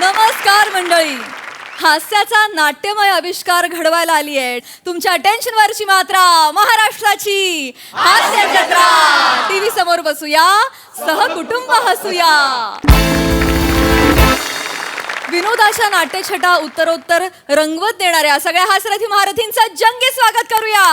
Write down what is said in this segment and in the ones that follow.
नमस्कार मंडळी. हास्याचा नाट्यमय आविष्कार घडवायला आली आहे तुमच्या टेन्शन वरची मात्रा महाराष्ट्राची हास्य जत्रा. टीव्ही समोर बसूया, सहकुटुंब हसूया. विनोदाच्या नाट्यछटा उत्तरोत्तर रंगवत देणाऱ्या सगळ्या हास्यरथी महारथींचं जंगी स्वागत करूया.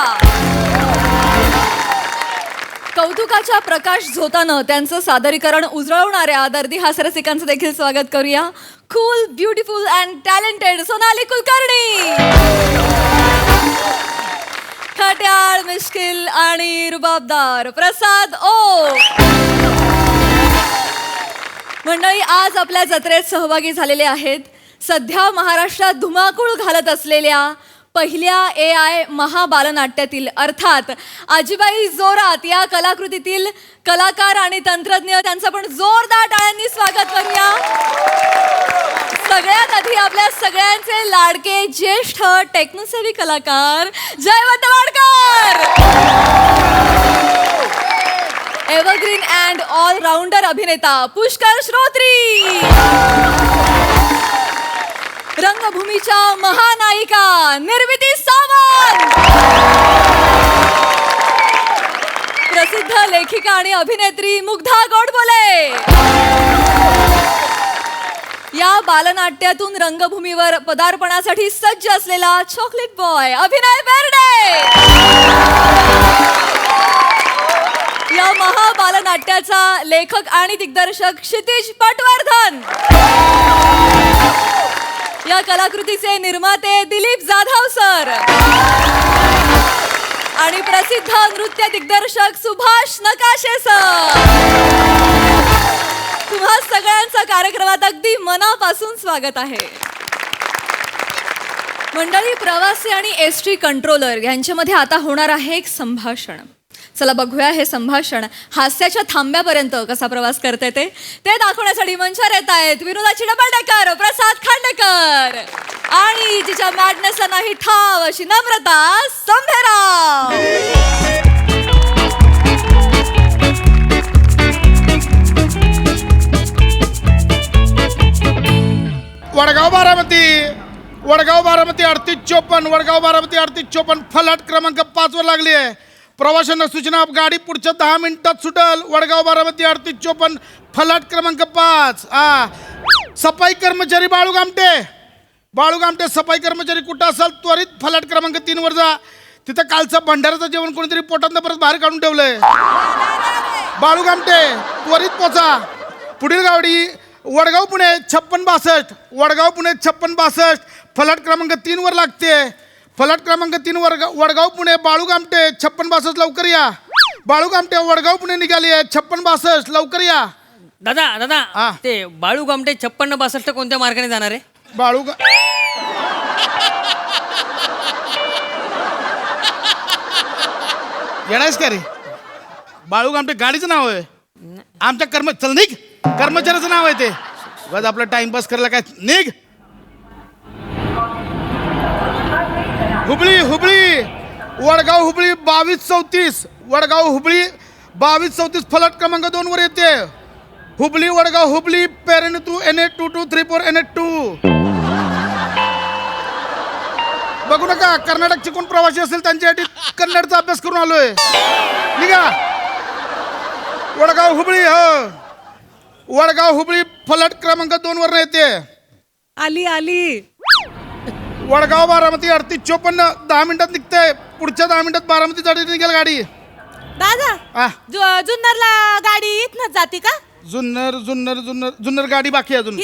कौतुकाच्या प्रकाश झोतानं त्यांचं सादरीकरण उजळवणाऱ्या दर्दी हास्यरसिकांचं देखील स्वागत करूया. Cool, beautiful and talented Sonali Kulkarni. खट्याळ, मिश्किल आणि रुबाबदार प्रसाद ओक. मंडळी, आज आपल्या जत्रेत सहभागी झालेले आहेत सध्या महाराष्ट्रात धुमाकूळ घालत असलेल्या पहिल्या AI महाबालनाट्यातील अर्थात आजीबाई जोरात या कलाकृतीतील कलाकार आणि तंत्रज्ञ. त्यांचं पण जोरदार टाळ्यांनी स्वागत करूया. सगळ्यात आधी आपल्या सगळ्यांचे लाडके ज्येष्ठ टेक्नोसेवी कलाकार Jaywant Wadkar. Evergreen and allrounder अभिनेता पुष्कर श्रोत्री. रंगभूमीच्या महानायिका निर्मिती सावंत. प्रसिद्ध लेखिका आणि अभिनेत्री मुग्धा गोडबोले. या बालनाट्यातून रंगभूमीवर पदार्पणासाठी सज्ज असलेला चॉकलेट बॉय अभिनय बेर्डे. या महाबालनाट्याचा लेखक आणि दिग्दर्शक क्षितिज पटवर्धन. या कलाकृतीचे निर्माते दिलीप जाधव सर आणि प्रसिद्ध नृत्य दिग्दर्शक सुभाष नकाशे सर. तुम्हा सगळ्यांचं कार्यक्रमात अगदी मनापासून स्वागत आहे. मंडळी, प्रवासी आणि एसटी कंट्रोलर यांच्यामध्ये आता होणार आहे एक संभाषण. चला बघूया हे संभाषण हास्याच्या थांब्यापर्यंत कसा प्रवास करते ते दाखवण्यासाठी मंचावर येत आहेत विनोदाची डबल डेकर प्रसाद खांडेकर आणि जिच्या मॅडनेसला नाही ठाव अशी नम्रता संभेराव. वडगाव बारामती 3854 वडगाव बारामती 3854 फलाट क्रमांक 5 वर लागली आहे. प्रवाशांना सूचना, गाडी पुढच्या 10 मिनिटात सुटल. वडगाव बारामती 3854 फलाट क्रमांक 5. सफाई कर्मचारी बाळू गामटे सफाई कर्मचारी कुठं असाल त्वरित फलाट क्रमांक 3 वर जा. तिथं कालचं भंडाराचं जेवण कोणीतरी पोटातनं परत बाहेर काढून ठेवलंय. बाळू गामटे त्वरित पोचा. पुढील गाडी वडगाव पुणे 5662 वडगाव पुणे 5662 फलाट क्रमांक 3 वर लागते. फलाट क्रमांक 3 वडगाव पुणे बाळू गामटे 5662 लवकर या. बाळू गामटे वडगाव पुणे निघाली आहे 5662 लवकर या. दादा ते बाळू गामटे 5662 कोणत्या मार्गाने जाणार आहे? येणारच का रे? बाळू गामटे गाडीचं नाव आहे. आमच्या कर्मचाऱ्याचं नाव आहे ते. बस आपला टाइमपास करायला काय निघ. हुबळी वडगाव हुबळी 2234 वडगाव हुबळी 2234 फलाट क्रमांक 2 वर येते. Hubli Vadgaon Hubli पेरणतू NH2234 NH2. बघू नका, कर्नाटकचे कोण प्रवासी असेल त्यांच्यासाठी कन्नडचा अभ्यास करून आलोय. निघा. वडगाव हुबळी फलाट क्रमांक 2 वर येते. आली वडगाव बारामती 3854 10 मिनिटात निघते. पुढच्या 10 मिनिटात बारामतीसाठी निघेल गाडी. दादा जुन्नरला गाडी इथनच जाते का? जुन्नर गाडी बाकी आहे अजून.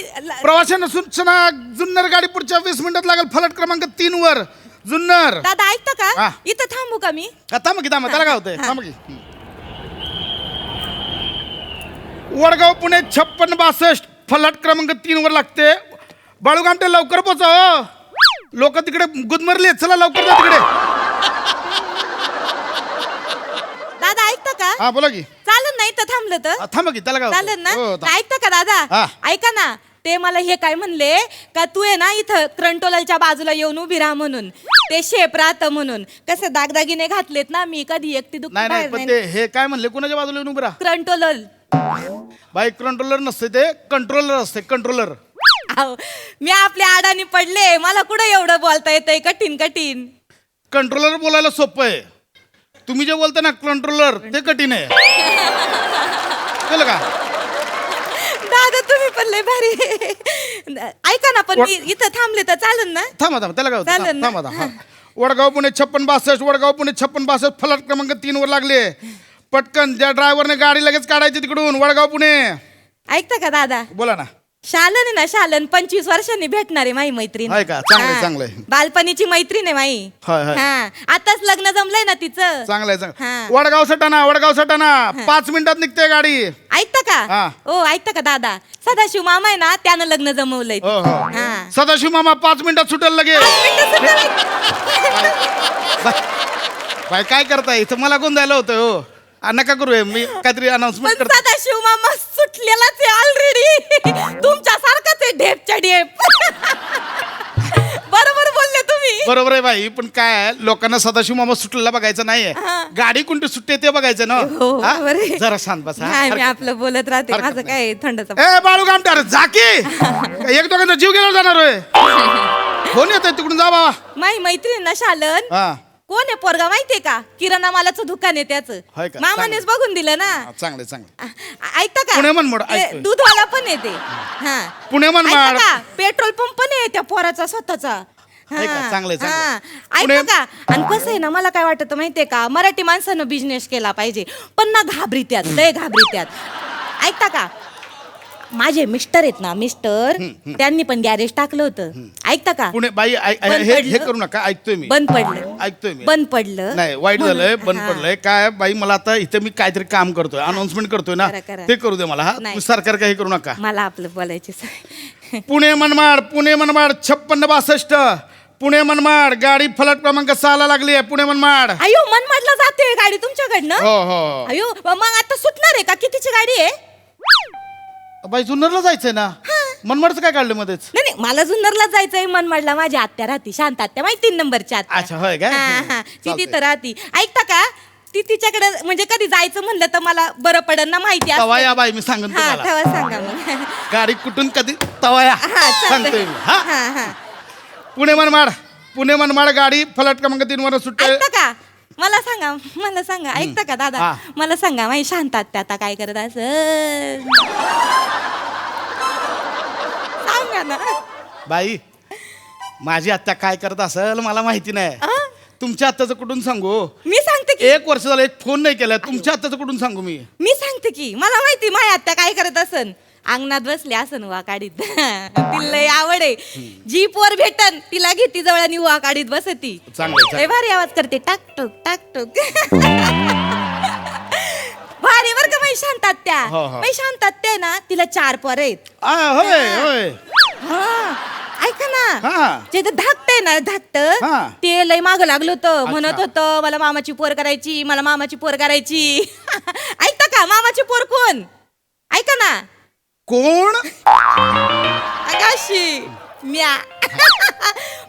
प्रवाशांना सूचना, जुन्नर गाडी पुढच्या 20 मिनिटात लागेल फलाट क्रमांक 3 वर जुन्नर. दादा ऐकता का? इथं थांबू का मी? थांब त्याला काय होतंय. थांब की. वडगाव पुणे 5662 फलाट क्रमांक 3 वर लागते. बाळू गामटे लवकर पोचा. लोक तिकडे गुदमरले. चला लवकर जा तिकडे. दादा ऐकता का? हा बोला की. चालन नाही तर थांबलं तर थांब की त्याला काय चालन ना? होतंय. ऐकता का दादा? ऐका ना, ते मला हे काय म्हणले का तू आहे ना इथं क्रंटोलच्या बाजूला येऊन उभी राहा म्हणून. ते शेप राहतं म्हणून. कसं दागदागिने घातलेत ना मी, कधी एकटी नाही पण ते हे काय म्हणले कुणाच्या बाजूला येऊन उभं राहा. क्रंटोलल बाईक कंट्रोलर नसते, ते कंट्रोलर असते. कंट्रोलर अहो, मी आपल्या आडानी पडले, मला कुठं एवढं बोलता येतंय कठीण कठीण. कंट्रोलर बोलायला सोपं आहे, तुम्ही जे बोलता ना कंट्रोलर ते कठीण आहे. कळलं का? दादा तुम्ही पण लय भारी. ऐका ना, पण मी इथं थांबले तर चालेल ना? थांबा त्याला काय होतं? चालेल ना? थांबा हा. वडगाव पुणे 5662, वडगाव पुणे 5662, फलाट क्रमांक 3 वर लागले. पटकन त्या ड्रायव्हरने गाडी लगेच काढायची तिकडून वडगाव पुणे. ऐकता का दादा? बोला ना. शालन आहे ना, शालन 25 वर्षांनी भेटणार आहे माई मैत्रीण. आहे का? चांगलंय, हा. चांगलंय. बालपणीची मैत्रीण आहे माई. होय, होय. हा, आताच लग्न जमलंय ना तिचं. चांगलंय हा. वडगाव सटाणा 5 मिनिटात निघते गाडी. ऐकता का? हा. ओ ऐकता का दादा? सदाशिव मामा आहे ना, त्यानं लग्न जमवलंय. हो हो. हा. सदाशिव मामा 5 मिनिटात सुटेल लगे. बाय काय करताय इथं? मला कोण द्यायला होतं हो? नका करू, मी काहीतरी अनाउन्समेंट पण करतो. सदाशिव मामा सुटलेलाच आहे ऑलरेडी. तुमच्या सारखाच आहे, ढेपच्या ढेप. बरोबर बोलले तुम्ही. बरोबर आहे बाई, पण काय आहे, लोकांना सदाशिव मामा सुटलेला बघायचं नाहीये, गाडी कोणती सुटते ते बघायचं ना. हो, हा? बरोबर आहे. जरा शांत बसा. नाही, मी आपलं बोलत राहते. हरकत माझं काय थंडचा. ए बाळू गामटार झाकी एक दोघांचा जीव गेला जाणार होय. फोन येतोय तिकडून, जा बाबा. माई मैत्रीण ना शालन. हा कोण आहे पोरगा माहितीये का? किराणा मालाचं दुकान आहे त्याचं. होय का? मामानेच बघून दिलं ना. चांगले चांगले. ऐकता का? पुणे मनमाड, ते ऐकतोय. दूधवाला पण आहे ते. हा. पुणे ऐकता मनमाड. का? पेट्रोल पंप पण आहे त्या पोराचा स्वतःचा. आहे का? चांगलंय, चांगलंय. हा. पुणे- ऐकता का? आणि कसं आहे ना, मला काय वाटतं माहितीये का, मराठी माणसानं बिझनेस केला पाहिजे, पण ना घाबरीत्यात, लय घाबरीत्यात. ऐकता का? माझे मिस्टर आहेत ना, मिस्टर त्यांनी पण गॅरेज टाकलं होतं. ऐकता का? पुणे बाई बंद हे पडलं. करू नका, ऐकतोय मी. बंद पडलं. ऐकतोय मी. बंद पडलं. नाही वाईट म्हणून- झालंय, बंद हा. पडलंय. काय बाई, मला आता इथे मी काहीतरी काम करतोय, अनाउन्समेंट करतोय ना, करा, करा. ते करू दे मला. हा नाही. तुम्ही सरकार काही करू नका. मला आपलं बोलायची सवय. पुणे मनमाड 5662, पुणे मनमाड गाडी फलाट क्रमांक 6 ला लागली आहे. पुणे मनमाड. अयो मनमाडला जाते गाडी तुमच्याकडनं. हो हो. अयो मग आता सुटणार आहे का? कितीची गाडी आहे? बाई जुन्नरला जायचंय ना, मनमाडचं काय काढलं मध्येच? नाही नाही, मला जुन्नरला जायचंय. मनमाडला माझी आत्या राहती, शांत आत्या, माहिती 3 नंबरची आत्या. अच्छा, होय काय? हा, हा. ती चालतंय. तिथं राहती. ऐकता का? ती तिच्याकडे म्हणजे कधी जायचं म्हणलं तर मला बरं पडन ना, माहिती असतं. तवा या बाई, मी सांगेन हा, तुम्हाला. तेव्हा सांगा मग. गाडी कुठून कधी तवा या, हा, चालतंय. सांगतोय मी. हा हा, हा. पुणे मनमाड गाडी फलाट क्रमांक 3 वर सुटते. ऐकता का? मला सांगा. ऐकता का दादा? हा. मला सांगा, माही शांत आत्या आता काय करत असं सांगा ना. बाई, माझी आत्या काय करत असेल मला माहिती नाही. आ? तुमच्या आत्याचं कुठून सांगू? मी सांगते की 1 वर्ष झालं एक फोन नाही केला. तुमच्या आत्याचं कुठून सांगू मी? मी सांगते की मला माहिती माझी आत्या काय करत असन. अंगणात बसले असन वा काढीत. तिला लय आवड आहे. जी पोर भेटन तिला घेती जवळ आणि वा काढीत बसती. चांगलं लय भारी आवाज करते, टाक टोक. भारी बर का माही शांत आत्या. हो, हो. माही शांत आत्या आहे ना, तिला 4 पोर आहेत. होय होय. हा. ऐका ना, हा. जे ते धाकट आहे ना, धाकट हा. ते लय माग लागलं होतं. म्हणत होतं मला मामाची पोर करायची, मला मामाची पोर करायची. ऐकता का? मामाची पोर कोण? ऐका ना. कोण? आकाशी म्या.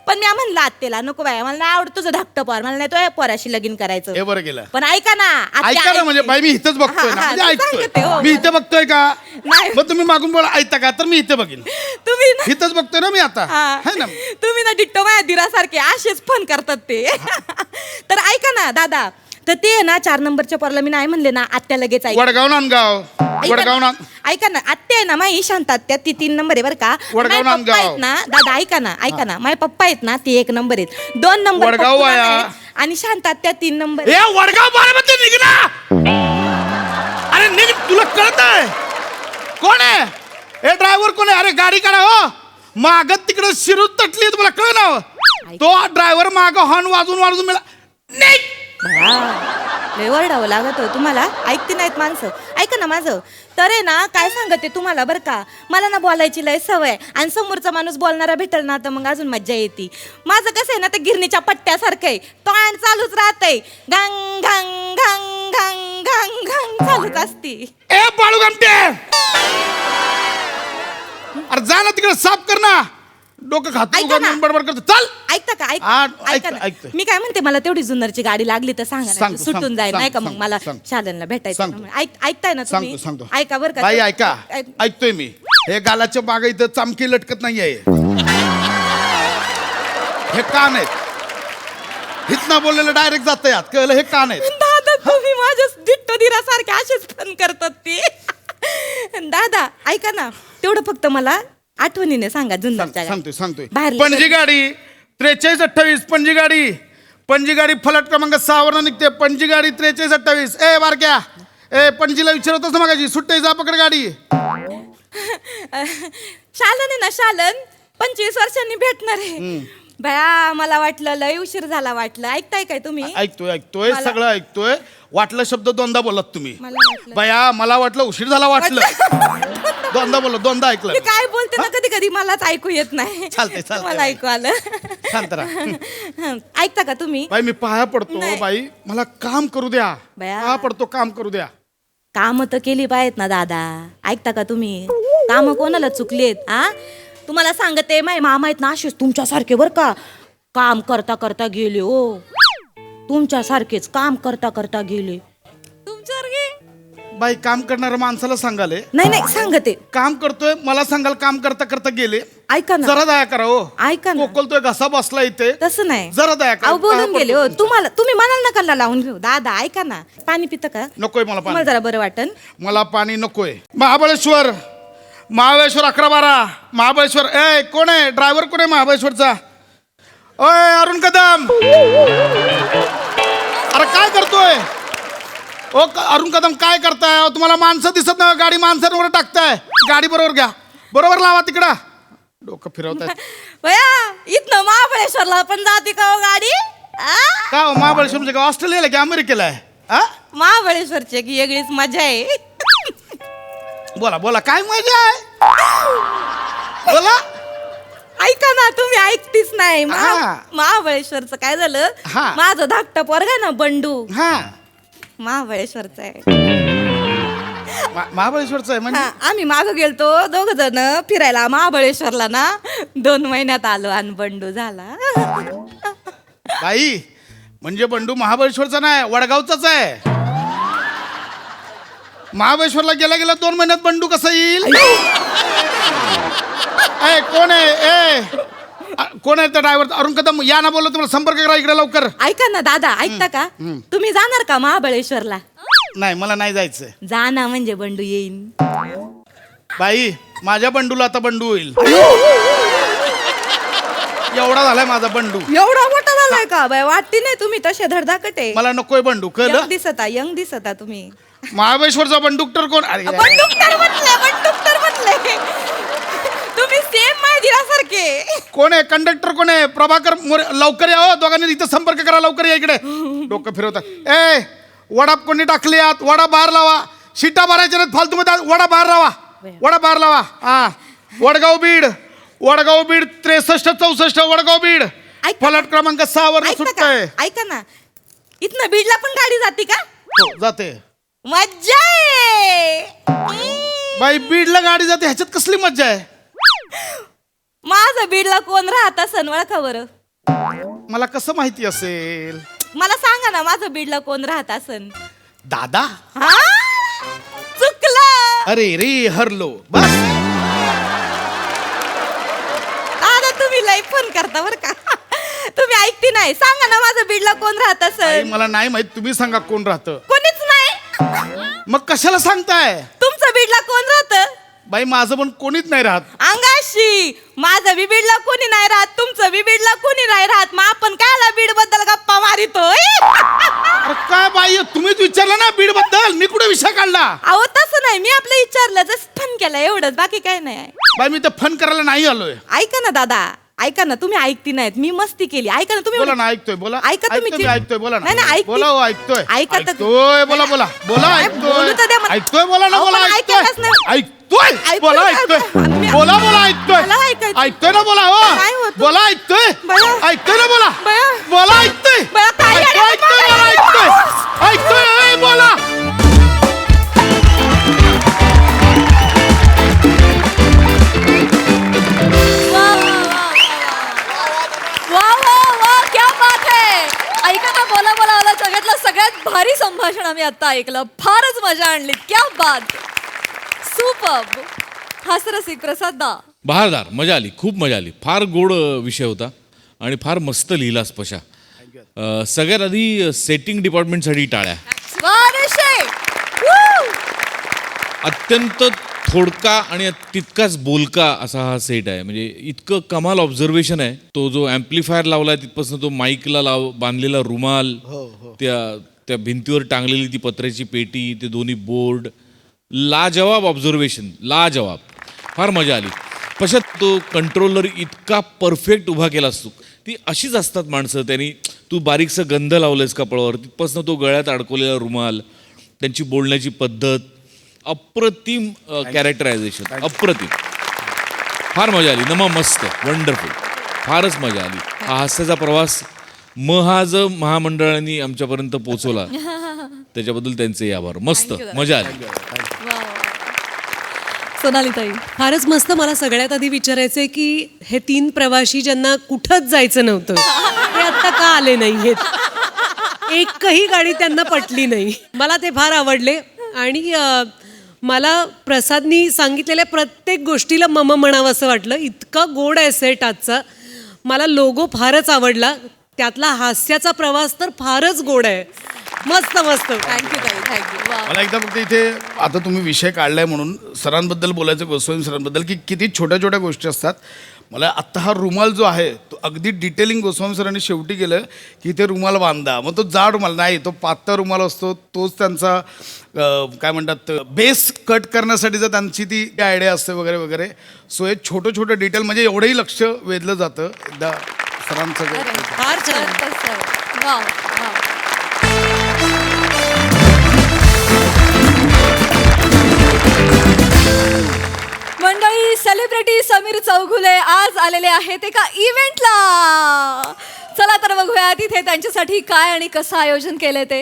पण म्या म्हणलं आत्तेला नको बाय, मला नाही आवडत तुझं धाकटं पोर, मला नाही तो पोराशी लगीन करायचं. हे बरं गेलं. पण ऐका ना, आत्या ऐका ना, म्हणजे ऐकते. बाई मी इथंच बघतोय ना, हा, म्हणजे मी सांगते, ऐकतोय. हो. मी इथे बघतोय का? नाही. मग तुम्ही मागून बोला ऐकता का, तर मी इथे बघीन. तुम्ही ना, इथंच बघतोय ना मी आता, हा. है ना? तुम्ही ना डिट्टो माझ्या दिरासारखे असेच फोन करतात ते. तर ऐका ना दादा, तर ते ना 4 नंबरच्या पोराला मी नाही म्हणले ना, आत्या लगेच ऐक. वडगाव नांदगाव, वडगाव नांद. ऐका ना, आत्या आहे ना माई शांत आत्या, ती 3 नंबर आहे बरं का. वडगाव माझे पप्पा आहेत नांदगाव. ना दादा, ऐका ना माझे पप्पा आहेत ना, ते 1 नंबर आहेत. 2 नंबर वडगाव पप्पू वाया. आहेत आणि शांत आत्या 3 नंबर. ए वडगाव बारामती निघ ना. अरे निघ, तुला कळत आहे कोण आहे? ए ड्रायव्हर कोण आहे? अरे गाडी काढा हो. मागत तिकडे शिरूत तटली, तुम्हाला कळ ना हो? तो ड्रायव्हर माग हॉर्न वाजून मला निघ. लय ओरडावं लागत हो तुम्हाला, ऐकते नाहीत माणसं. ऐका ना माझं, तर आहे ना काय सांगते तुम्हाला बरं का, मला ना बोलायची लय सवय, आणि समोरचा माणूस बोलणारा भेटल ना तर मग अजून मज्जा येते. माझं कसं आहे ना, ते गिरणीच्या पट्ट्यासारखं आहे, तोंड चालूच राहतंय, घांग घांग घांग घांग घांग घांग चालूच असती. ए बाळू गमटे, अरे जा ना तिकडे साफ कर ना. डोकं खातो ऐका ना. बडबड करतो चल. ऐकता का हा, ऐका ऐकतोय, ना. ऐकतोय. मी काय म्हणते मला तेवढी जुन्नरची गाडी लागली तर सांगा ना. सांगतो, सुटून सांगतो, जाईल नाही का सांगतो, मग मला सांगतो. शालनला भेटायचं सांगतो. म्हणून. ऐकताय ना तुम्ही सांगतो ऐका बरं का बाई ऐका ऐक- ऐकतोय मी. हे गालाच्या बागा इथं चामकी लटकत नाहीये. हे कान आहेत. हितनं बोललेलं डायरेक्ट जात यात कळलं. हे कान आहेत. दादा तुम्ही माझ्या दिट्ट दिरासारखे असेच फोन करतात ते. दादा ऐका ना तेवढं फक्त मला आठवणीने सांगा जुन्नरच्या सांगतोय बाहेर पणजी गाडी 4328 पणजी गाडी फलाट क्रमांक 6 वरनं निघते. पणजी गाडी 4328. ए बारक्या ए पणजीला विचारतच ना मगाशी सुट्टे जा पकड गाडी. शालन आहे ना शालन 25 वर्षांनी भेटणार आहे. भया मला वाटलं लय उशीर झाला वाटलं. ऐकताय काय तुम्ही? ऐकतोय मला- सगळं ऐकतोय. वाटलं शब्द दोनदा बोलत तुम्ही. मला वाटलं. बया मला वाटलं उशीर झाला वाटलं. दोनदा बोलत दोनदा ऐकलं मी काय बोलते ना कधी कधी मलाच ऐकू येत नाही. चालतंय, चालतंय. मला ऐकू आलं. शांत राहा. ऐकता का तुम्ही? बाई मी पाया पडतो नाही. बाई मला काम करू द्या. बया. पाया पडतो काम करू द्या. काम तर केली पाहिजेत ना दादा. ऐकता का तुम्ही? काम कोणाला चुकलेत आ तुम्हाला सांगते माय मामा आहेत ना असेच तुमच्यासारखे बर का काम करता करता गेले हो. तुमच्यासारखेच काम करता करता गेले. तुमच्यासारखे बाई काम करणाऱ्या माणसाला सांगाले नाही नाही सांगते. काम करतोय मला सांगाल काम करता करता गेले. ऐका ना जरा दया करा हो. ऐका ना कोकलतोय घसा बसला इथे. तसं नाही जरा दया करा. अहो बोलून पाया गेले हो. पडतो. तुम्ही मनाला नका लावून घेऊ दादा. ऐका ना पाणी पितं का? नकोय मला तुम्हाला पाणी. जरा बरं वाटन. मला पाणी नकोय. महाबळेश्वर 11-12 महाबळेश्वर. ए कोण आहे ड्रायव्हर? कोण आहे महाबळेश्वरचा? ओय अरुण कदम. अरे काय करतोय? अरुण कदम काय करताय? अहो, तुम्हाला माणसं दिसत नाही. गाडी माणसांवर टाकताय. गाडी बरोबर घ्या. बरोबर लावा तिकडं. डोकं फिरवताय भया इथनं महाबळेश्वरला पण जाते का हो गाडी? आ? का हो, महाबळेश्वर म्हणजे का ऑस्ट्रेलियाला की अमेरिकेला आहे? हा? महाबळेश्वरची एक वेगळीच मजा आहे. बोला बोला काय मजा आहे? बोला. ऐका ना तुम्ही ऐकतीच नाही. हा. महाबळेश्वरचं काय झालं? हा. माझं धाकटा पोरगा ना बंडू हा महाबळेश्वरचा आहे. महाबळेश्वरचं आहे म्हणजे हा, आम्ही माग गेलतो 2 जण फिरायला महाबळेश्वरला ना 2 महिन्यात आलो आणि बंडू झाला. बाई म्हणजे बंडू महाबळेश्वरचा नाही वडगावचाच आहे. महाबळेश्वरला गेला गेला 2 महिन्यात बंडू कसा येईल? ए कोण आहे? कोण आहे त्या ड्रायव्हर? अरुण कदम या ना बोललो तुम्हाला संपर्क करा इकडे लवकर. ऐका ना दादा ऐकता का? तुम्ही जाणार का महाबळेश्वरला? नाही मला नाही जायचं. जा ना म्हणजे बंडू येईन. बाई माझ्या बंडूला आता बंडू होईल. एवढा झालाय माझा बंडू. एवढा मोठा झालाय का बाय? वाटती नाही तुम्ही तसे धडधाकटे. मला नकोय बंडू कळलं. यंग दिसता तुम्ही. महाबळेश्वरचा बंडुकटर कोण? अरे बंडुकटर म्हटले. तुम्ही सेम सारखे. कोण आहे कंडक्टर? कोण आहे? प्रभाकर मोरे. लवकर या हो दोघांनी इथं संपर्क करा. लवकर या इकडे. डोकं फिरवता. ए वडा कोणी टाकले आत? वडा बाहेर लावा. शिटा भरायच्या नाहीत फालतू मध्ये. वडा बाहेर लावा. वडा बाहेर लावा. हा वडगाव बीड 6364 वडगाव बीड फलाट क्रमांक 6 वर सुट्ट आहे. ऐका ना इथनं बीडला पण गाडी जाते का? हो जाते. मज्जा आहे. बाई बीडला गाडी जाते ह्याच्यात कसली मज्जा आहे? माझं बीडला कोण राहत असन ओळखा बरं? मला कसं माहिती असेल? मला सांगा ना माझं बीडला कोण राहत असन? दादा. हा चुकलं. अरे रे हरलो बस. दादा तुम्ही लई फोन करता बर का? तुम्ही ऐकती नाही. सांगा ना माझं बीडला कोण राहत बाई, असन? मला नाही माहित. तुम्ही सांगा कोण राहतं. कोणीच नाही. मग कशाला सांगताय? तुमचं बीडला कोण राहत? बाई माझं पण कोणीच नाही राहत. अंगाशी माझं बी बीडला कोणी नाही राहत. तुमचं बी बीडला कोणी नाही राहत. मग आपण कायला बीड बद्दल गप्पा मारितोय? अरे काय बाई तुम्हीच विचारलं ना बीड बद्दल. मी कुठे विषय काढला? अहो तसं नाही. मी आपलं विचारलं जस्ट फन केलं एवढंच. बाकी काय नाही. बाई मी तर फन करायला नाही आलोय. ऐका ना दादा ऐका ना तुम्ही ऐकती नाहीत. मी मस्ती केली. ऐका ना तुम्ही. बोला ना ऐकतोय. बोला ऐका तुम्ही. ऐकतोय, मी ऐकतोय. बोला नाही, ना. नाही, ऐकते. बोला हो ऐकतोय. ऐका तर. ऐकतोय. बोला बोला बोला नाही, बोलू तर द्या ऐकतोय. मला. ऐकतोय बोला ना. अहो, बोला पण ऐकतोय. ऐकायलाच नाही. ऐकतोय. ऐकतोय बोला ना. ऐकतोय. मी- बोला बोला ऐकतोय. मला ऐकायचं. ऐकतोय ना. बोला हो काय होत? बोला ऐकतोय. बया. ऐकतोय ना. बोला बया. बोला ऐकतोय. बया, काय ऐकतोय, येड्यात ऐकतोय, मारायला बोला, लागला? ऐकतोय. ऐकतोय. ए, बोला वा, वा, वा. भारी संभाषण आम्ही आता ऐकलं, फारच मजा आणली. क्या बात, सुपर्ब. हास्यरसिक प्रसाद दा. बहारदार, मजा आली, खूप मजा आली. फार गोड विषय होता आणि फार मस्त लिहिला स्पशा. सगळ्यात आधी सेटिंग डिपार्टमेंटसाठी टाळ्या. स्वारस्य. Woo! अत्यंत थोडका आणि तितकाच बोलका असा हा सेट आहे. म्हणजे इतकं कमाल ऑब्झर्वेशन आहे. तो जो ॲम्प्लिफायर लावलाय तिथपासून तो माईकला बांधलेला रुमाल, त्या भिंतीवर टांगलेली ती पत्र्याची पेटी, ते दोन्ही बोर्ड, लाजवाब ऑब्झर्वेशन, लाजवाब. फार मजा आली. पशात तो कंट्रोलर इतका परफेक्ट उभा केला असतो. ती अशीच असतात माणसं. त्यांनी तू बारीकसा गंध लावलंयस कपाळावर, तिथपासून तो गळ्यात अडकवलेला रुमाल, त्यांची बोलण्याची पद्धत, अप्रतिम कॅरेक्टरायझेशन, अप्रतिम. फार मजा आली. नमा मस्त, वंडरफुल, फारच मजा आली. हा हास्याचा प्रवास महाज महामंडळाने आमच्यापर्यंत पोहोचवला, त्याच्याबद्दल त्यांचे आभार. मस्त मजा आली. सोनाली ताई. फारच मस्त. मला सगळ्यात आधी विचारायचंय की हे 3 प्रवासी ज्यांना कुठंच जायचं नव्हतं ते आता का आले नाहीयेत? एकही गाडी त्यांना पटली नाही. मला ते फार आवडले. आणि मला प्रसादनी सांगितलेल्या प्रत्येक गोष्टीला मम म्हणावं असं वाटलं. इतका गोड आहे सेट आजचा. मला लोगो फारच आवडला. त्यातला हास्याचा प्रवास तर फारच गोड आहे. मस्त मस्त. थँक्यू ताई, थँक्यू. वा. मला एकदा फक्त इथे आता तुम्ही विषय काढलाय म्हणून सरांबद्दल बोलायचं, गोस्वामी सरांबद्दल, की किती छोट्या छोट्या गोष्टी असतात. मला आत्ता हा रुमाल जो आहे तो अगदी डिटेलिंग गोस्वामी सरांनी शेवटी केलं की इथे रुमाल बांधा. मग तो जाड रुमाल नाही, तो पातळ रुमाल असतो. तोच त्यांचा काय म्हणतात बेस कट करण्यासाठीचं त्यांची ती आयडिया असते वगैरे वगैरे. सो हे छोटं छोटं डिटेल म्हणजे एवढंही लक्ष वेधलं जातं. एकदा सरांचं फार छान. वा, वा. मंडळी, सेलिब्रिटी समीर चौगुले आज आलेले आहेत एका इव्हेंटला. चला तर बघूया तिथे त्यांच्यासाठी काय आणि कसं आयोजन केलंय ते.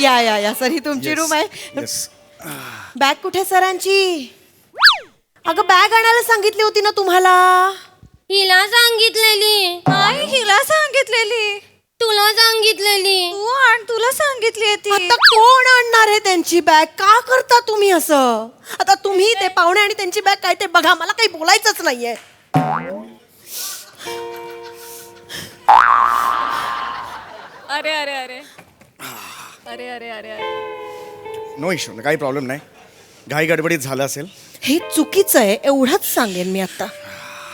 या सर, ही तुमची रूम आहे. बॅग कुठे सरांची? अगं बॅग आणायला सांगितली होती ना तुम्हाला. हिला सांगितलेली. नाही, हिला सांगितलेली. तुला सांगितलेली. तू आण, तुला सांगितली ती. आता कोण आणणार आहे त्यांची बॅग? का करता तुम्ही असं? आता तुम्ही ते पाहुणे आणि त्यांची बॅग काय ते बघा. मला काही बोलायचंच नाहीये. अरे अरे अरे अरे अरे अरे अरे. नो इश्यू, काही प्रॉब्लेम नाही. घाई गडबडीत झालं असेल. हे चुकीचं आहे एवढंच सांगेन मी आता.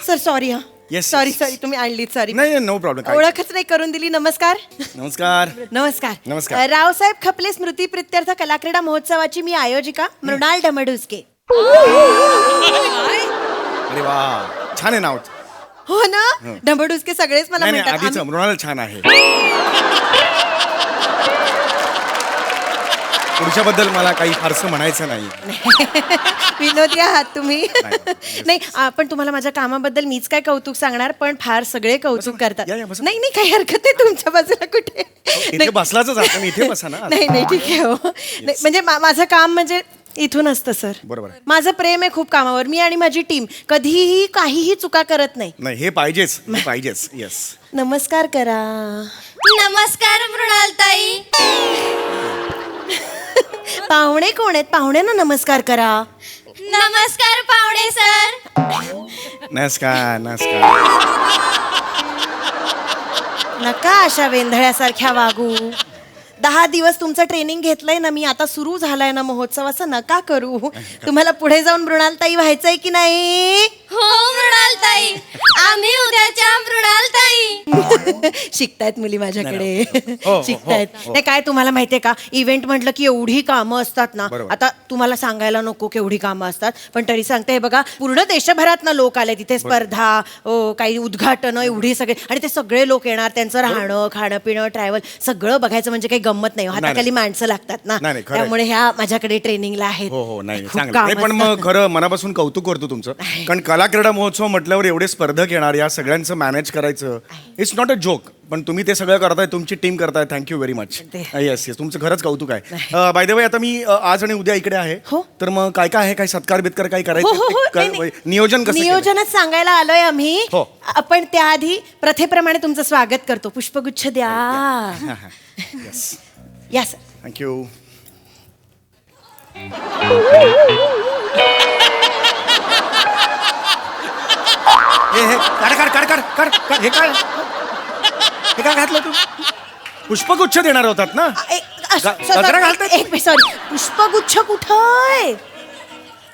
Sir sorry. हा Yes, सॉरी yes. सॉरी, तुम्ही आणलीत. सॉरी. नाही नो प्रॉब्लेम. ओळखच नाही करून दिली. नमस्कार. नमस्कार. नमस्कार. नमस्कार. रावसाहेब खपले स्मृती प्रित्यर्थ कलाक्रीडा महोत्सवाची मी आयोजिका मृणाल डमडुस्के. अरे वा, छान आहे नाव. हो ना, डमडुस्के सगळेच मला नाही नाही, म्हणतात. आधीच मृणाल छान आहे. पुढच्याबद्दल मला काही फारसं म्हणायचं नाही. विनोदी आहात तुम्ही. नाही, पण तुम्हाला माझ्या कामाबद्दल मीच काय कौतुक सांगणार, पण फार सगळे कौतुक करतात. या, बसा. नाही नाही, काही हरकत नाही. तुमच्या बाजूला कुठे. इथे बसलाच आपण, इथे बसा ना. नाही नाही, ठीक आहे. हो नाही, म्हणजे माझं काम म्हणजे इथून असतं सर. बरोबर आहे. माझं प्रेम आहे खूप कामावर. मी आणि माझी टीम कधीही काहीही चुका करत नाही. नाही, हे पाहिजेच, हे पाहिजेच. येस. नमस्कार करा. नमस्कार मृणालताई. पाहुणे कोण आहेत? पाहुण्यांना नमस्कार करा. नमस्कार पाहुणे सर. नमस्कार. नमस्कार. नका अशा वेंधळ्यासारख्या वागू. 10 दिवस तुमचं ट्रेनिंग घेतलंय ना मी. आता सुरू झालाय ना महोत्सव. असं नका करू. तुम्हाला पुढे जाऊन मृणालताई व्हायचंय की नाही? हो मृणालताई, आम्ही उद्याच्या मृणालताई. शिकतायत मुली माझ्याकडे. हो, शिकतायत. हो. नाही काय तुम्हाला माहितीये का, इव्हेंट म्हटलं की एवढी कामं असतात ना. बरोबर. आता तुम्हाला सांगायला नको केवढी कामं असतात, पण तरी सांगते. हे बघा, पूर्ण देशभरात ना लोक आले तिथे. स्पर्धा, काही उद्घाटन, एवढी सगळे. आणि ते सगळे लोक येणार. त्यांचं राहणं, खाणं पिणं, ट्रॅव्हल सगळं बघायचं म्हणजे काही गंमत नाही. हाताखाली माणसं लागतात ना. नाही, खरं आहे. त्यामुळे ह्या माझ्याकडे ट्रेनिंगला आहेत. हो हो, नाही खूप चांगलं. कामं नाही, पण मग असतात. खरं मनापासून कौतुक करतो तुमचं. कारण कला क्रीडा महोत्सव म्हटल्यावर एवढे स्पर्धक येणार, या सगळ्यांचं मॅनेज करायचं. It's not a joke. पण तुम्ही ते सगळं करताय, तुमची टीम करताय, thank you very much. Yes yes, तुमचं खरंच कौतुक आहे. बाय द वे, आता मी आज आणि उद्या इकडे आहे. हो. तर मग काय काय आहे, काय सत्कार बित्कार काय हो, हो, हो. नाही, करायचं नाही. नियोजन कसं केलंय? नियोजनच सांगायला आलोय आम्ही. हो. आपण त्याआधी प्रथेप्रमाणे तुमचं स्वागत करतो. पुष्पगुच्छ द्या. येस, या सर. थँक्यू. हे काढ हे काय घातलं तू? पुष्पगुच्छ देणार होतात ना? गजरा घालताय तुम्ही? सॉरी, पुष्पगुच्छ कुठं?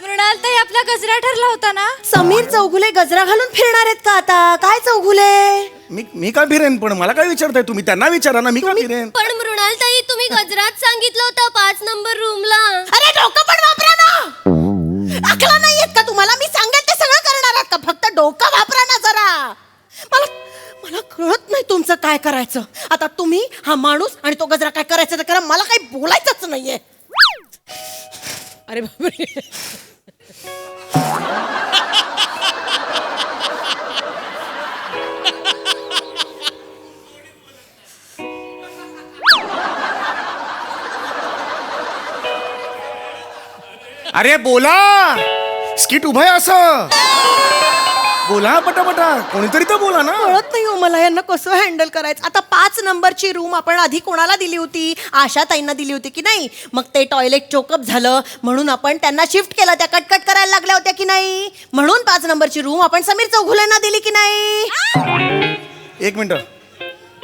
मृणालताई आपला गजरा ठरला होता ना. समीर चौगुले गजरा घालून फिरणार आहेत का आता? काय चौगुले? मी काय फिरेन, पण मला काय विचारताय तुम्ही? त्यांना विचारा ना, मी काय फिरेन. पण मृणालताई तुम्ही गजरात सांगितलं होतं 5 नंबर रूमला. अरे डोकं पण वापरा ना. अकला नाही येत का तुम्हाला? मी सांगेल ते सगळं करणार आहात का? फक्त डोकं वापरा ना जरा. मला कळत नाही तुमचं काय करायचं. आता तुम्ही हा माणूस आणि तो गजरा काय करायचं ते करा. मला काही बोलायचंच नाहीये. अरे बापरे. अरे बोला, स्किट उभं आहे असं. बोला पटापटा, कोणीतरी तर बोला ना. कळत नाही हो मला यांना कसं हँडल करायचं. आता 5 नंबरची रूम आपण आधी कोणाला दिली होती? आशाताईंना दिली होती की नाही? मग ते टॉयलेट चोकअप झालं म्हणून आपण त्यांना शिफ्ट केलं. त्या कटकट करायला लागल्या होत्या की नाही? म्हणून 5 नंबरची रूम आपण समीर चौगुलेंना दिली की नाही? एक मिनिट,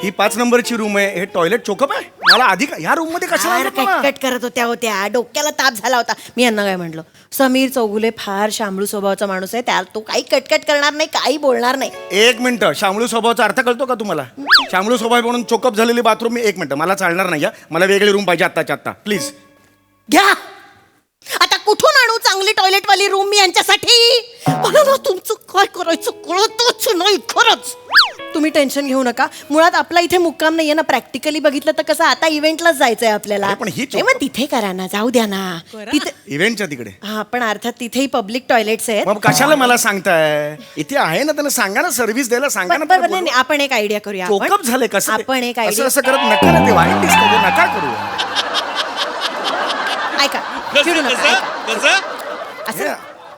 ही 5 नंबरची रूम आहे, हे टॉयलेट चोकअप आहे. मला आधी ह्या रूम मध्ये कशाला कटकट करत होत्या, डोक्याला ताप झाला होता. मी यांना काय म्हटलं, समीर चौगुले फार शामळू स्वभावाचा माणूस आहे, त्या तो काही कटकट करणार नाही, काही बोलणार नाही. एक मिनिट, शामळू स्वभावाचा अर्थ कळतो का तुम्हाला? शामळू स्वभाव म्हणून चोकअप झालेली बाथरूम मी, एक मिनिट, मला चालणार नाही. मला वेगळी रूम पाहिजे आत्ताच्या आत्ता, प्लीज. घ्या. आता कुठून आणू चांगली टॉयलेटवाली रूम मी यांच्यासाठी? मला ना तुमचं काय करायचं कळतच नाही खरंच. तुम्ही टेन्शन घेऊ नका. मुळात आपला इथे मुक्काम नाहीये ना. प्रॅक्टिकली बघितलं तर कसं आता इव्हेंटलाच जायचंय आपल्याला. पण ही नाही, मग तिथे करा ना, जाऊ द्या ना तिथे. इव्हेंटच्या तिकडे हा, पण अर्थात तिथेही पब्लिक टॉयलेट्स आहेत. मग कशाला मला सांगताय? इथे आहे ना, त्यांना सांगा ना, सर्व्हिस द्यायला सांगा ना. बरं, नाही, आपण एक आयडिया करूया. चोकअप झाले कसं? आपण एक असं आयडिया असं करत नका ना, ते वाईट दिसतं, ते नका करू. ऐका, चिडू नका, ऐका. हे,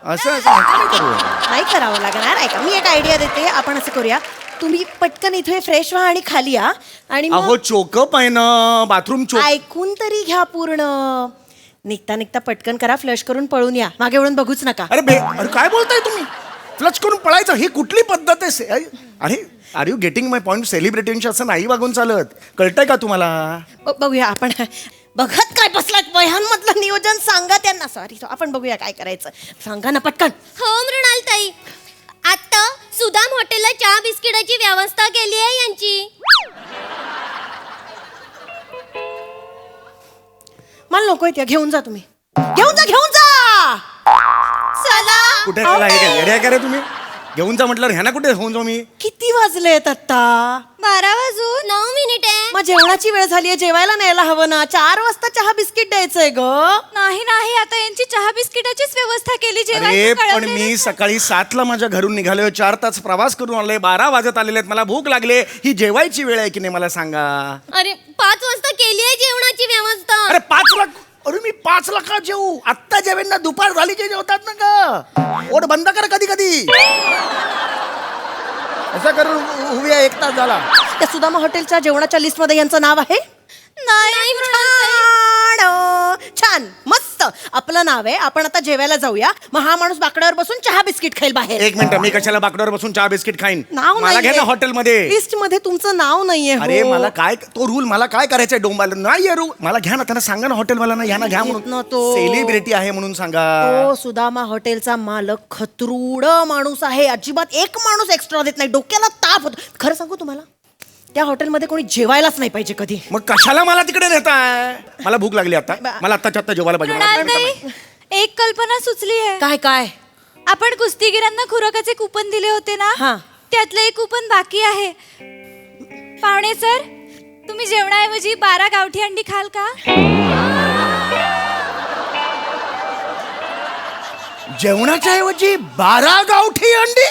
असं असं नका ना करू. नाही करावं लागणार. ऐका, मी एक आयडिया देते. आपण असं करूया, तुम्ही पटकन इथे फ्रेश व्हा आणि खाली या. आणि मग अहो चोकअप आहे ना, बाथरूम चोक. ऐकून तरी घ्या पूर्ण. निघता निघता पटकन करा, फ्लश करून पळून या. मागे वळून बघूच नका. अरे काय बोलताय तुम्ही? फ्लच करून पळायचं, ही कुठली पद्धत आहे? अरे are you getting my point? सेलिब्रिटींशी असं नाही वागून चालत, कळतंय का तुम्हाला? बघूया आपण. बघत काय बसलात? वह्यांमधलं नियोजन सांगा त्यांना. सॉरी, आपण बघूया काय करायचं. सांगा ना पटकन. हो मृणालताई, आता सुदाम हॉटेलला चहा बिस्किटाची व्यवस्था केली आहे यांची. मला नको त्या, घेऊन जा तुम्ही. घेऊन जा. चला. कुठे येड्या का रे तुम्ही? घेऊन जा म्हटलं, ह्याना कुठे घेऊन जाऊ मी? किती वाजलेत आता? 12 वाजून 9 मिनिटे. मग जेवणाची वेळ झालीये, जेवायला न्यायला हवं ना. 4 वाजता चहा बिस्किट द्यायचंय ग. नाही, आता यांची चहा बिस्किटाचीच व्यवस्था केली. अरे पण मी सकाळी 7ला माझ्या घरून निघालोय, 4 तास प्रवास करून आलोय, 12 वाजत आलेले आहेत, मला भूक लागले. ही जेवायची वेळ आहे की नाही मला सांगा? अरे 5 वाजता केली आहे जेवणाची व्यवस्था. अरे 5ला? अरे मी 5ला का जेवू? आत्ता जेवेन ना, दुपार झाली की जेवतात ना ग. ओढ बंद कर कधी कधी. असं करून उभी आहे, 1 तास झाला. त्या सुदामा हॉटेलच्या जेवणाच्या लिस्ट मध्ये यांचं नाव आहे? नाही छान, मस्त आपलं नाव आहे. आपण आता जेवायला जाऊया. मग हा माणूस बाकड्यावर बसून चहा बिस्किट खाईल बाहेर. एक मिनिट, मी कशाला बाकड्यावर बसून चहा बिस्किट खाईन? नाव मला घ्या ना नाहीये. हॉटेलमध्ये. लिस्ट मध्ये तुमचं नाव नाहीये. हो. अरे मला काय तो रूल, मला काय करायचंय? डोंबाला नाही रूल. मला घ्या ना, त्यांना सांगा ना हॉटेलवाला ना, यांना घ्या येत म्हणून. ना तो. सेलिब्रिटी आहे म्हणून सांगा. तो सुदामा हॉटेलचा मालक खतरूड माणूस आहे. अजिबात एक माणूस एक्स्ट्रा देत नाही. डोक्याला ताप होतो. खरं सांगू तुम्हाला, त्या हॉटेलमध्ये कोणी जेवायलाच नाही पाहिजे कधी. मग कशाला मला तिकडे नेताय? मला भूक लागली आता, मला आत्ताच्या आत्ता जेवायला पाहिजे. मृणालताई, एक कल्पना सुचली आहे. काय काय? आपण कुस्तीगिरांना खुराकाचे कुपन दिले होते ना, हा. त्यातलं एक कुपन बाकी आहे. पाहुणे सर, तुम्ही जेवणाऐवजी 12 गावठी अंडी खाल का? जेवणाच्या ऐवजी 12 गावठी अंडी?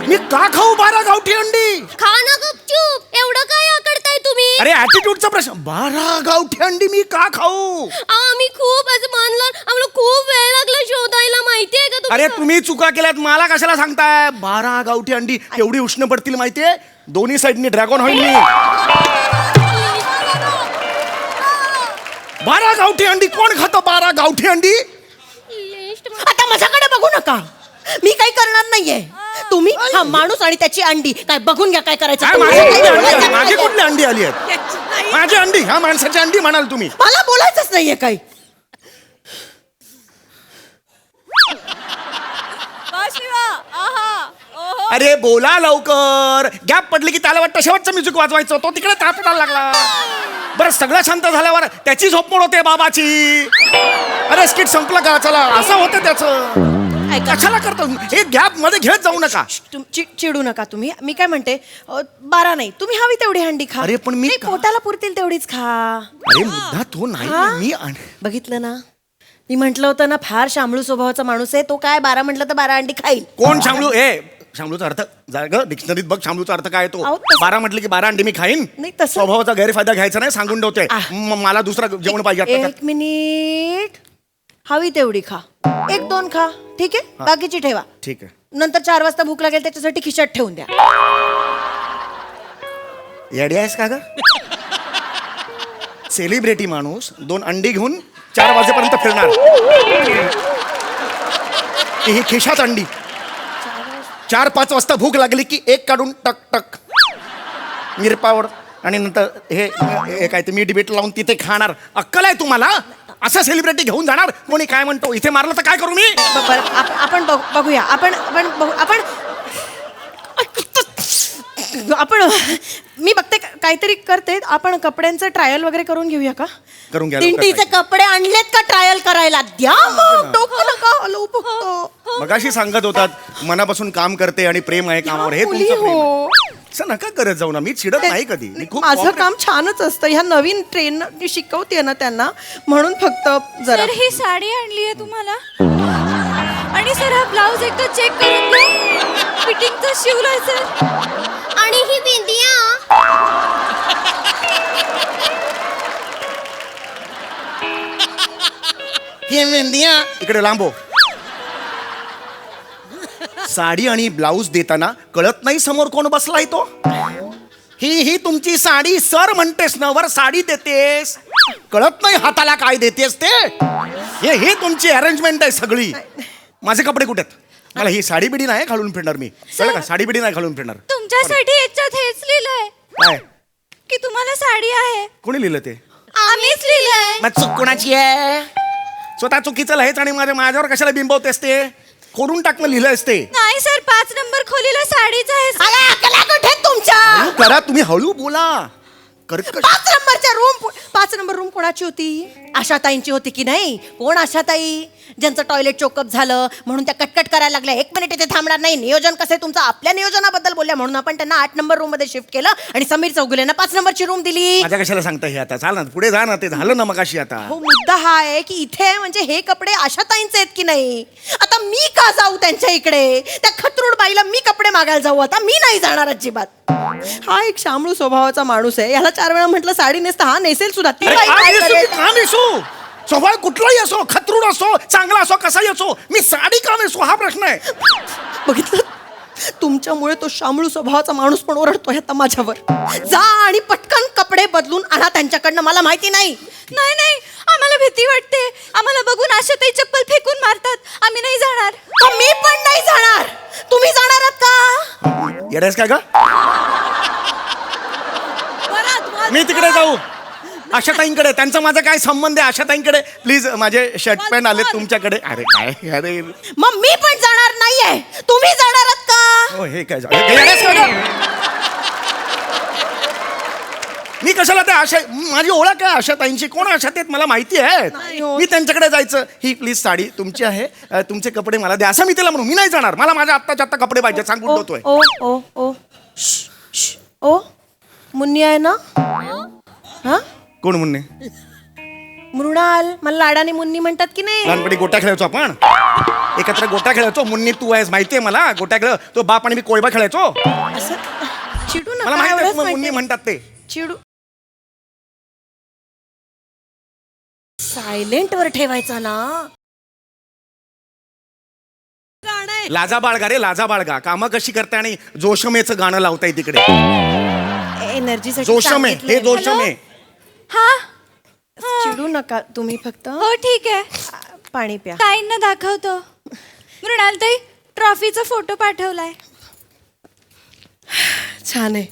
मी का खाऊ 12 गावठी अंडी? खा ना गपचूप, एवढं काय आकडताय तुम्ही? अरे ऍटिट्यूडचा प्रश्न. 12 गावठी अंडी मी का खाऊ? आम्ही खूप असं मानलं, आम्हाला खूप वेळ लागला शोधायला, माहितीये का अरे तुम्ही चुका केल्यात, मला कशाला सांगताय? 12 गावठी अंडी एवढी उष्ण पडतील माहितीये? दोन्ही साईडनी ड्रॅगन होईल मी. 12 गावठी अंडी कोण खातं? 12 गावठी अंडी? आता माझ्याकडे बघू नका, मी काही करणार नाहीये. तुम्ही हा माणूस आणि त्याची अंडी काय बघून घ्या काय करायचं. काय माझी कुठली अंडी आली? माझी कुठली अंडी आली आहेत? माझी अंडी, ह्या माणसाची अंडी म्हणाल तुम्ही? मला बोलायचंच नाहीये काही. अरे बोला लवकर. गॅप पडली की त्याला वाटतं शेवटचं म्युझिक वाजवायचं, तो तिकडे तापडायला लागला. बरं सगळं शांत झाल्यावर त्याची झोप मोड होते बाबाची. अरे स्किट संपलं का? चला असं होतं त्याचं. कशाला करतो हे? गॅप मध्ये घेत जाऊ नका. चिडू नका तुम्ही. मी काय म्हणते 12 नाही, तुम्ही हवी तेवढी अंडी खा. अरे, पण मी नाही, का- पोटाला पुरतील तेवढीच खा. अरे मुद्दा तो नाही. हा? मी बघितलं ना, मी म्हंटल होतं ना फार शामळू स्वभावाचा माणूस आहे तो. काय 12 म्हटलं तर 12 अंडी खाईल. कोण शामळू? शामळूचा अर्थ ग डिक्शनरीत बघ शामळूचा अर्थ काय तो. अहो, तसं- 12 म्हटलं की 12 अंडी मी खाईन. नाही, तसं- स्वभावाचा गैरफायदा घ्यायचा नाही, सांगून ठेवतोय. मला दुसरं जेवण पाहिजे आता. एक मिनिट, हवी तेवढी खा. 1-2 खा, ठीक आहे, बाकीची ठेवा. ठीक आहे. नंतर 4 वाजता भूक लागेल त्याच्यासाठी खिशात ठेवून द्या. येडी आहेस का ग? सेलिब्रिटी माणूस 2 अंडी घेऊन 4 वाजेपर्यंत फिरणार. ही खिशात अंडी. 4-5 वाजता भूक लागली की 1 काढून टक टक मिरपावर आणि नंतर हे काय ते मीठ बीट लावून तिथे खाणार. अक्कल आहे तुम्हाला? असं सेलिब्रिटी घेऊन जाणार? कोणी काय म्हणतो इथे मारलं तर काय करू मी? बरं, आपण बघूया. आपण मी बघते काहीतरी करते. आपण कपड्यांचं ट्रायल वगैरे करून घेऊया का? करून घ्या. दिंडीचे कपडे आणलेत का ट्रायल करायला? द्या मग. टोकू नका, हलवू फक्त. मगाशी सांगत होतात मनापासून काम करते आणि प्रेम आहे कामावर. हे मुली तुमचं प्रेम आहे. हो. असं नका करत जाऊ ना. मी चिडत नाही कधी. मी खूप माझं काम छानच असतं. ह्या नवीन ट्रेन शिकवते ना त्यांना, म्हणून फक्त जरा. सर ही साडी आणली आहे तुम्हाला, आणि सर हा ब्लाऊज एकदा चेक करून घ्या, फिटिंग तर शिवलाय सर. आणि ही बिंदिया हे मेहंदिया इकडे लांबो. साडी आणि ब्लाऊज देताना कळत नाही समोर कोण बसलाय तो. ही तुमची साडी सर म्हणतेस ना, वर साडी देतेस, कळत नाही हाताला काय देतेस ते. हे तुमची अरेंजमेंट आहे सगळी. माझे कपडे कुठे आहेत? मला ही साडी बिडी नाही घालून फिरणार मी. कळलं का? साडी बिडी नाही घालून फिरणार. तुमच्यासाठी याच्यात हेच लिहिलंय काय? की तुम्हाला साडी आहे. कोणी लिहिलं ते? आम्हीच लिहिलंय. मग चूक कोणाची आहे? स्वतः चुकीचं लिहायचं आणि माझ्यावर कशाला बिंबवतेस ते? खोडून टाकणं लिहिलं असते. नाही सर, 5 नंबर खोलीला साडीच आहे सर. अरे, अकला कुठे आहेत तुमच्या? हळू करा तुम्ही, हळू बोला. 5 नंबर रूम कोणाची होती? आशाताईंची होती की नाही? कोण आशाताई? ज्यांचं टॉयलेट चोकअप झालं म्हणून त्या कटकट करायला लागल्या. 1 मिनिट इथे थांबणार नाही. नियोजन कसं आहे तुमचं? आपल्या नियोजनाबद्दल बोलल्या म्हणून आपण त्यांना 8 नंबर रूम मध्ये शिफ्ट केलं आणि समीर चौगुलेंना 5 नंबरची रूम दिली. माझ्या कशाला सांगता हे आता? चाल ना पुढे जा ना. ते झालं ना मगाशी. आता हो, मुद्दा हा आहे की इथे म्हणजे हे कपडे आशाताईंचे आहेत की नाही. आता मी का जाऊ त्यांच्या इकडे? त्या खतरूड बाईला मी कपडे मागायला जाऊ? आता मी नाही जाणार अजिबात. हा एक शामळू स्वभावाचा माणूस आहे. याला 4 वेळा म्हटलं साडी नेसता, हा नेसेल सुद्धा. ती अरे बाई काय काय नेसू करेल? की का नेसू? स्वभाव कुठलाही असो, खतरूड असो, चांगला असो, कसाही असो, मी साडी का नेसू हा प्रश्न आहे. बघितलं, तुमच्यामुळे तो शामळू स्वभावाचा माणूस पण ओरडतोय आता माझ्यावर. जा आणि पटकन कपडे बदलून आणा त्यांच्याकडनं. मला माहिती नाही. नाही, आम्हाला भीती वाटते. आम्हाला बघून आशाताई चप्पल फेकून मारतात. आम्ही नाही जाणार. मी पण नाही जाणार. तुम्ही जाणार आहात का? येडायस का ग? मी तिकडे जाऊ आशाताईंकडे. त्यांचा माझा काय संबंध आहे आशाताईंकडे? प्लीज माझे शर्ट पॅन्ट आले तुमच्याकडे. अरे काय? अरे मग मी पण जाणार नाहीये. तुम्ही जाणार आहात का? हो, हे काय येडायस का ग? मी कशाला त्या आशा, माझी ओळख आहे आशाताईंची. कोण आशात आहेत मला माहिती आहे. मी त्यांच्याकडे जायचं. ही प्लीज साडी तुमची आहे, तुमचे कपडे मला द्या असं मी तिला म्हणू. मी नाही जाणार. मला माझ्या आत्ताच्या आत्ता कपडे पाहिजे सांगून ठेवतोय. ओ ओ ओ श्श, ओ मुन्नी आहे ना? हा, कोण म्हणणे? मृणाल. मला लाडाने मुन्नी म्हणतात की नाही? लहानपणी गोट्या खेळायचो आपण. एकत्र गोट्या खेळायचो. मुन्नी तू आहेस माहितीये मला. गोट्या खेळ तो बाप आणि मी कोळबा खेळायचो. असं चिडू मला नका माहिती आहे एवढंच तुम्ही मुन्नी माहिती म्हणतात ते. चिडू सायलेंट वर ठेवायचा ना. गाणं आहे. लाजा बाळगा रे लाजा बाळगा. कामं कशी करते आणि जोशमेचं गाणं लावताय तिकडे. एनर्जी जोशमे हे जोशमे. हा चिडू नका तुम्ही फक्त हो ठीक आहे. पाणी प्या. ताईंना दाखवतो. मृणालताई ट्रॉफीचा फोटो पाठवलाय. छान आहे.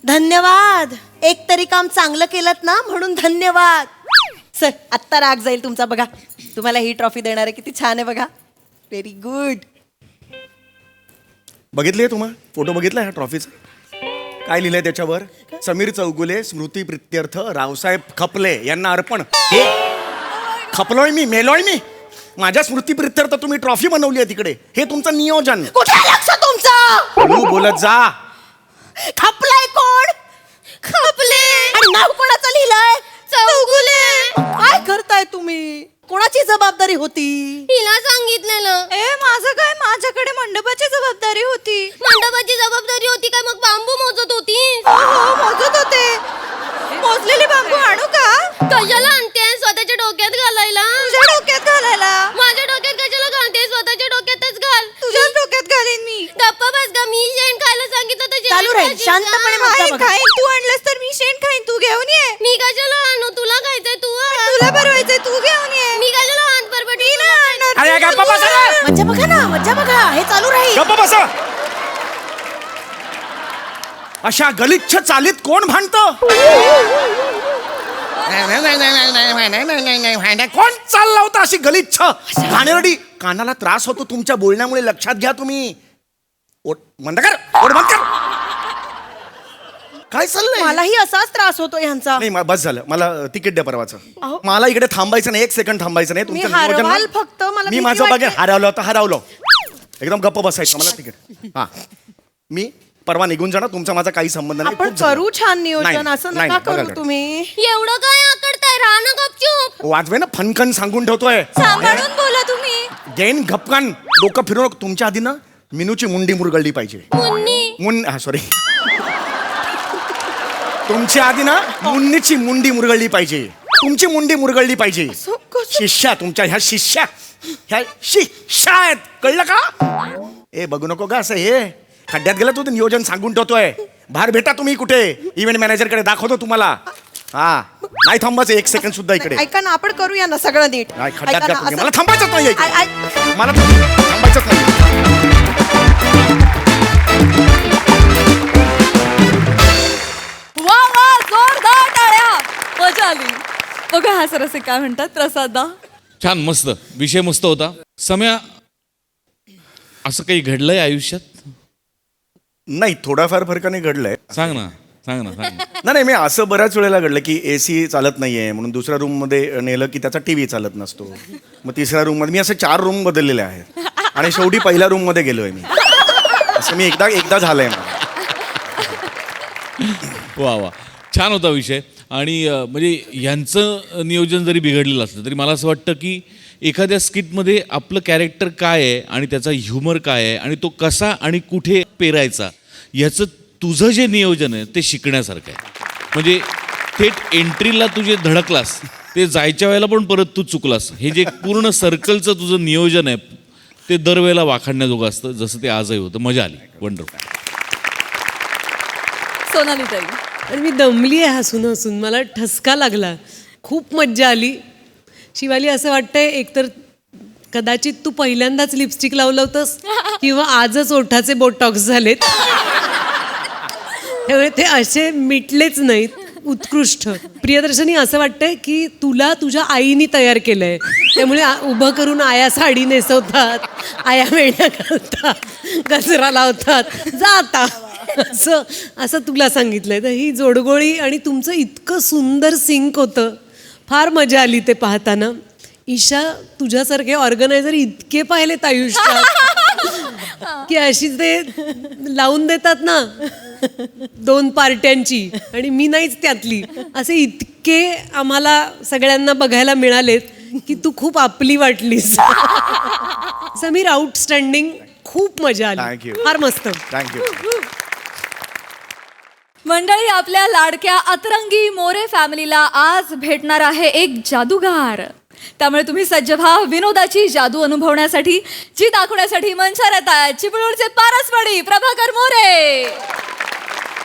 धन्यवाद. एक तरी काम चांगलं केलं ना म्हणून धन्यवाद. सर आत्ता राग जाईल तुमचा. बघा तुम्हाला ही ट्रॉफी देणार आहे. किती छान आहे बघा. Very good. बघितले तुम्हा फोटो बघितला ह्या ट्रॉफीचा. काय लिहिलंय त्याच्यावर? समीर चौगुले स्मृती प्रित्यर्थ रावसाहेब खपले यांना अर्पण. हे खपलोय मी, मेलोय मी. माझ्या स्मृती प्रित्यर्थ तुम्ही ट्रॉफी बनवली आहे तिकडे. हे तुमचं नियोजन. कुठे लक्ष तुमचं? हळू बोलत जा. खपलाय कोण? खपले. आणि नाव कोणाचं लिहिलंय? चौगुले. काय करताय तुम्ही? कोणाची जबाबदारी होती? तिला सांगितलेलं. माझं काय? माझ्याकडे मंडपाची जबाबदारी होती. मंडपाची जबाबदारी होती काय? मग बांबू मोजत होती. हो मोजत होते. मोजलेले बांबू आणू का? कशाला आणते? स्वतःच्या डोक्यात घालायला. तुझ्या डोक्यात घालायला? माझ्या डोक्यात कशाला घालते? स्वतःच्या डोक्यातच घाल. तुझ्याच डोक्यात घालीन मी. गप्पा बस ग. मी शेण खायला सांगितलं तर चालू राहील. शांतपणे मजा बघा. खाईन. तू आणलंस तर मी शेण खाईन. तू घेऊन ये. मी कशाला आणू? तुला खायचंय तू आण. तुला बरवायचंय तू घेऊन ये. मी कशाला आण परपट? मी नाही आणणार. अरे गप्पा बसा रे. मजा बघा ना. मजा बघा. हे चालू राहील. गप्पा बसा. अशा गलिच्छ चालीत कोण भांडतं? कोण चालला होता अशी गलिच्छ घाणेरडी? कानाला त्रास होतो तुमच्या बोलण्यामुळे. लक्षात घ्या तुम्ही. ओठ बंद कर. ओठ बंद कर. काय चाललंय? मलाही असाच त्रास होतो ह्यांचा. नाही बस झालं. मला तिकीट द्या परवाचं. अहो. मला इकडे थांबायचं नाही. 1 सेकंड थांबायचं नाही. तुमचं मी नियोजन हरवाल ना. फक्त. मला मी भीती माझं वाटते. बघेन. हरवलं. एकदम गप्प बसायचं. मला तिकीट. हा मी परवा निघून जाणार. तुमचा माझा काही संबंध नाही. आपण खूप झालं. करू छान नियोजन. नाही, असं नाही, नका बघा करू कडे. तुम्ही. एवढं काय आकडताय? राहा ना गपचूप. वाजवे ना फनकन सांगून ठेवतोय. सांभाळून बोला तुम्ही. गेन घपकन डोकं फिरवून. तुमच्या आधी ना मिनूची मुंडी मुरगळली पाहिजे. मुन्नी. सॉरी. तुमच्या आधी ना मुन्नीची मुंडी मुरगळली पाहिजे. तुमची मुंडी मुरगळली पाहिजे. शिष्या तुमच्या ह्या शिष्या ह्या शिष्या आहेत. कळलं का? ए बघू नको का असं. हे खड्ड्यात गेलं तू नियोजन सांगून ठेवतोय. बाहेर भेटा तुम्ही कुठे. इव्हेंट मॅनेजर कडे दाखवतो तुम्हाला. हा नाही थांबायचं 1 सेकंड सुद्धा इकडे. ऐका ना आपण करूया ना सगळं नीट. नाही खड्ड्यात ऐका घ्या ना, तुम्ही. असं- मला थांबायचंच नाही इकडे. मला थांबायचंच नाही. वा वा जोरदार टाळ्या. मजा आली. बघा हा सरसे काय म्हणतात प्रसादा. छान मस्त विषय मस्त होता. सम्या असं काही घडलंय आयुष्यात? नाही थोडाफार फरकाने घडलंय. सांग ना. नाही मी असं बऱ्याच वेळेला घडलं की AC चालत नाहीये म्हणून दुसऱ्या रूम मध्ये नेलं की त्याचा TV चालत नसतो. मग तिसऱ्या रूम मध्ये मी असे 4 रूम बदललेले आहेत आणि शेवटी पहिल्या रूम मध्ये गेलोय मी. असं मी एकदा झालंय मला. वा छान होता विषय. आणि म्हणजे यांचं नियोजन जरी बिघडलेलं असलं तरी मला असं वाटतं की एखाद्या स्किटमध्ये आपलं कॅरेक्टर काय आहे आणि त्याचा ह्युमर काय आहे आणि तो कसा आणि कुठे पेरायचा ह्याचं तुझं जे नियोजन आहे ते शिकण्यासारखं आहे. म्हणजे थेट एंट्रीला तू जे धडकलास ते जायच्या वेळेला पण परत तू चुकलास. हे जे पूर्ण सर्कलचं तुझं नियोजन आहे ते दरवेळेला वाखाणण्याजोगं असतं. जसं ते आजही होतं. मजा आली. वंडरफुल. सोनाली ताई. आणि मी दमली आहे हसून. मला ठसका लागला. खूप मज्जा आली. शिवाली असं वाटतंय एकतर कदाचित तू पहिल्यांदाच लिपस्टिक लावलं होतंस किंवा आजच ओठाचे बोटॉक्स झालेत. त्यामुळे ते असे मिटलेच नाहीत. उत्कृष्ट. प्रियदर्शनी असं वाटतंय की तुला तुझ्या आईनी तयार केलंय. त्यामुळे उभं करून आया साडी नेसवतात, आया वेण्या घालतात, गजरा लावतात. जा आता असं तुला सांगितलंय. तर ही जोडगोळी आणि तुमचं इतकं सुंदर सिंक होतं. फार मजा आली ते पाहताना. ईशा तुझ्यासारखे ऑर्गनायझर इतके पाहिलेत आयुष्यात की अशी ते लावून देतात ना 2 पार्ट्यांची आणि मी नाहीच त्यातली. असे इतके आम्हाला सगळ्यांना बघायला मिळालेत की तू खूप आपली वाटलीस. समीर आउटस्टँडिंग, खूप मजा Thank आली, you. फार मस्त. थँक्यू. मंडळी, आपल्या लाडक्या अतरंगी मोरे फॅमिलीला आज भेटणार आहे एक जादूगार. त्यामुळे तुम्ही सज्ज व्हा विनोदाची जादू अनुभवण्यासाठी, जी दाखवण्यासाठी मंचावर येत आहेत चिपळूणचे पारसवाडी प्रभाकर मोरे,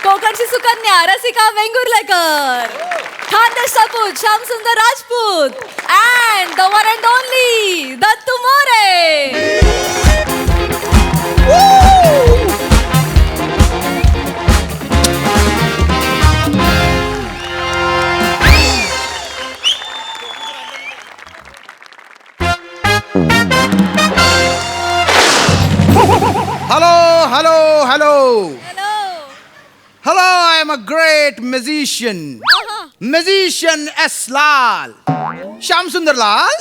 कोकणची सुकन्या रसिका वेंगुर्लेकर, खानदेश सपूत Shyamsundar Rajput and the one and only Dattu More. Hello, hello, hello. Hello. Hello, I am a great musician. Musician S. Lal. Sham Sundar Lal.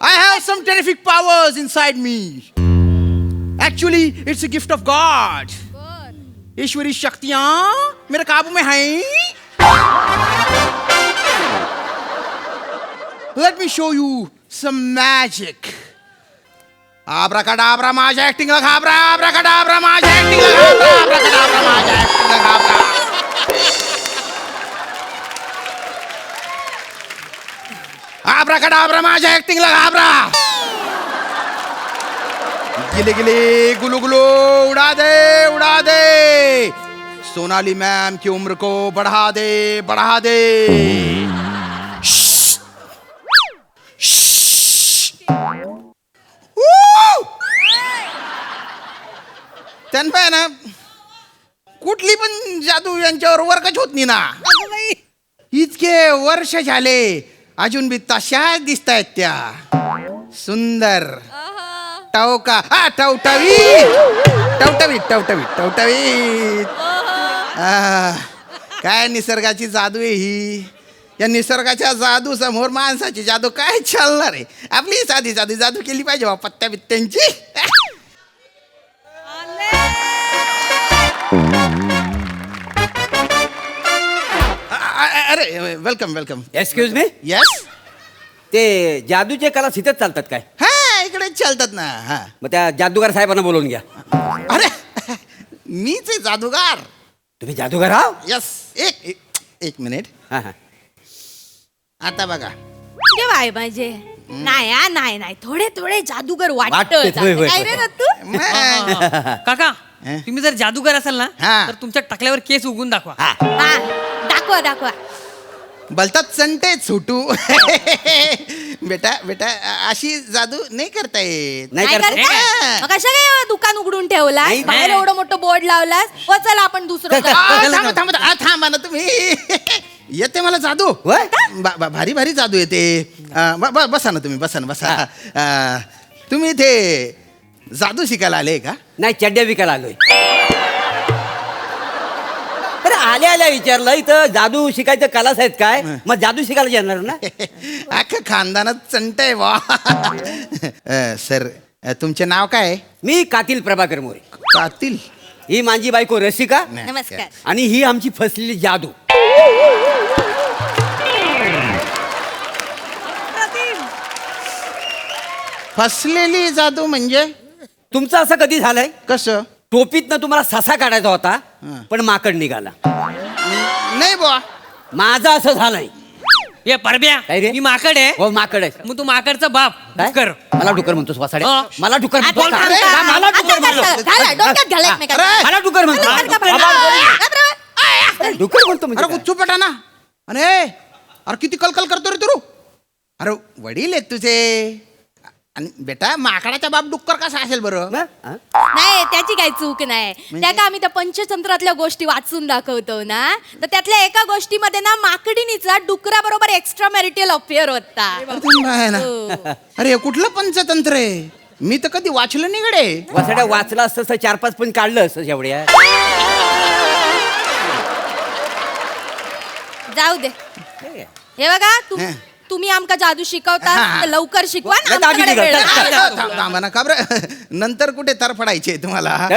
I have some terrific powers inside me. Actually, it's a gift of God. ईश्वरी शक्तियाँ मेरे काबू में हैं. Let me show you some magic. आब्राकाडाब्रा माझ्या ऍक्टिंगला घाबरा, आब्राकाडाब्रा माझ्या ऍक्टिंगला घाबरा, आब्राकाडाब्रा माझ्या ऍक्टिंगला घाबरा. आब्राकाडाब्रा माझ्या ऍक्टिंगला घाबरा. गिले गिले गुलू गुलू उड़ा दे, उड़ा दे. सोनाली मैम की उम्र को बढ़ा दे, बढ़ा दे. त्यांना आहे ना कुठली पण जादू यांच्यावर वर्कच होत नाही ना. इतके वर्ष झाले अजून बी तशाच दिसत आहेत त्या. सुंदर टवका टवटवी टवटवी टवटवी टवटवी. काय निसर्गाची जादू आहे ही. या निसर्गाच्या जादू समोर माणसाची जादू काय चालणार आहे. आपली साधी साधी जादू केली पाहिजे बा पत्त्या बित्त्यांची. अरे welcome welcome. Excuse me, yes. ते जादूचे कला इथंच चालतात काय? हा इकडे चालतात ना. हा मग त्या जादूगार साहेबांना बोलवून घ्या. अरे मीच आहे जादूगार. तुम्ही जादूगार आहो? यस. एक मिनिट. हा हा. आता बघा. केव्हाय माझे नाही थोडे थोडे जादूगर वाटतंय, वाटत होय, होय, काय रे होय. दत्तू? काका हं? तुम्ही जर जादूगार असाल ना हा. तर तुमच्या टकल्यावर केस उगून दाखवा. हा. हा, दाखवा बोलतात संटे सुटू. बेटा बेटा अशी जादू नाही करता येत. नाही काय करता? करता? मग कशा काय दुकान उघडून ठेवला नाही, बाहेर नाही. एवढं मोठं बोर्ड लावलास. हो चला आपण दुसरं जाऊ. थांबा थांबा थांबा. थांबा ना तुम्ही. येते मला जादू. होय? भारी भारी जादू येते. बसा ना तुम्ही. बसा ना बसा. तुम्ही इथे जादू शिकायला आले का? नाही, चड्ड्या विकायला आलोय. अरे आल्या आल्या विचारलं इथं जादू शिकायचं कलास आहेत काय? मग जादू शिकायला येणार ना. अख्खं खानदानात चंट आहे वा. सर तुमचे नाव काय आहे? मी कातील प्रभाकर मोरे. कातील. ही माझी बायको रसिका नाही. नमस्कार. आणि ही आमची फसलेली जादू. फसलेली जादू म्हणजे तुमचं असं कधी झालंय? कसं? टोपीतनं तुम्हाला ससा काढायचा होता पण माकड निघाला. नाही बुवा. माझं असं झालंय. ये परब्या काय रे? मी माकड आहे. हो माकड आहे. मग तू माकडचा बाप काय? कर. मला डुकर म्हणतोस वासाडे. हा. मला डुकर म्हणतोस आता का? थांब, थांब. मला डुकर आता म्हणतो. घाला, डोक्यात घाला एकमेकांना. अरे, मला डुकर म्हणतो. डुकर म्हणतो अरे म्हणजे गुच्चू पटा ना. अरे किती कलकल करतो रे तू. अरे वडील आहेत तुझे. आणि बेटा माकडाचा बाप डुक्कर कसा असेल बरं? काय? हा? नाही त्याची काही चूक नाही. त्या का आम्ही त्या पंचतंत्रातल्या गोष्टी वाचून दाखवतो ना, तर त्यातल्या एका गोष्टीमध्ये ना माकडिणीचा डुकराबरोबर एक्स्ट्रा मॅरिटल अफेअर होता. आहे ना. हो. अरे हे कुठलं पंचतंत्र आहे? मी तर कधी वाचलं नाही गडे. वासाड्या वाचला असतं तर 4-5 पण काढलं असतं एवढ्या. जाऊ दे. हे बघा तुम्ही आमका जादू शिकवता तर लवकर शिकवा ना, आमच्याकडे वेळ नाही. थांबा ना का बरं? नंतर कुठे तरफडायचे तुम्हाला?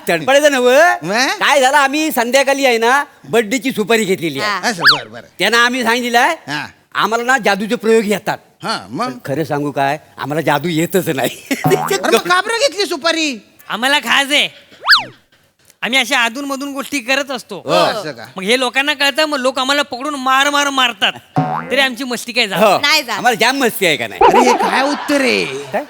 तडपडायचं नव. मग? काय झालं, आम्ही संध्याकाळी आहे ना बर्थडेची सुपारी घेतलेली आहे. असं बरं बरं. त्यांना आम्ही सांगितलेलं आहे हा. आम्हाला ना जादूचे प्रयोग येतात. हा मग खरं सांगू काय आम्हाला जादू येतच नाही. अरे मग का बरं घेतली सुपारी? आम्हाला खाज आहे. आम्ही अशा अधून मधून गोष्टी करत असतो. असं का? मग हे लोकांना कळतं, मग लोक आम्हाला पकडून मारतात. तरी आमची मस्ती काय झाली हो. नाही जात. आम्हाला जाम मस्ती आहे का नाही? अरे हे काय उत्तर आहे? काय?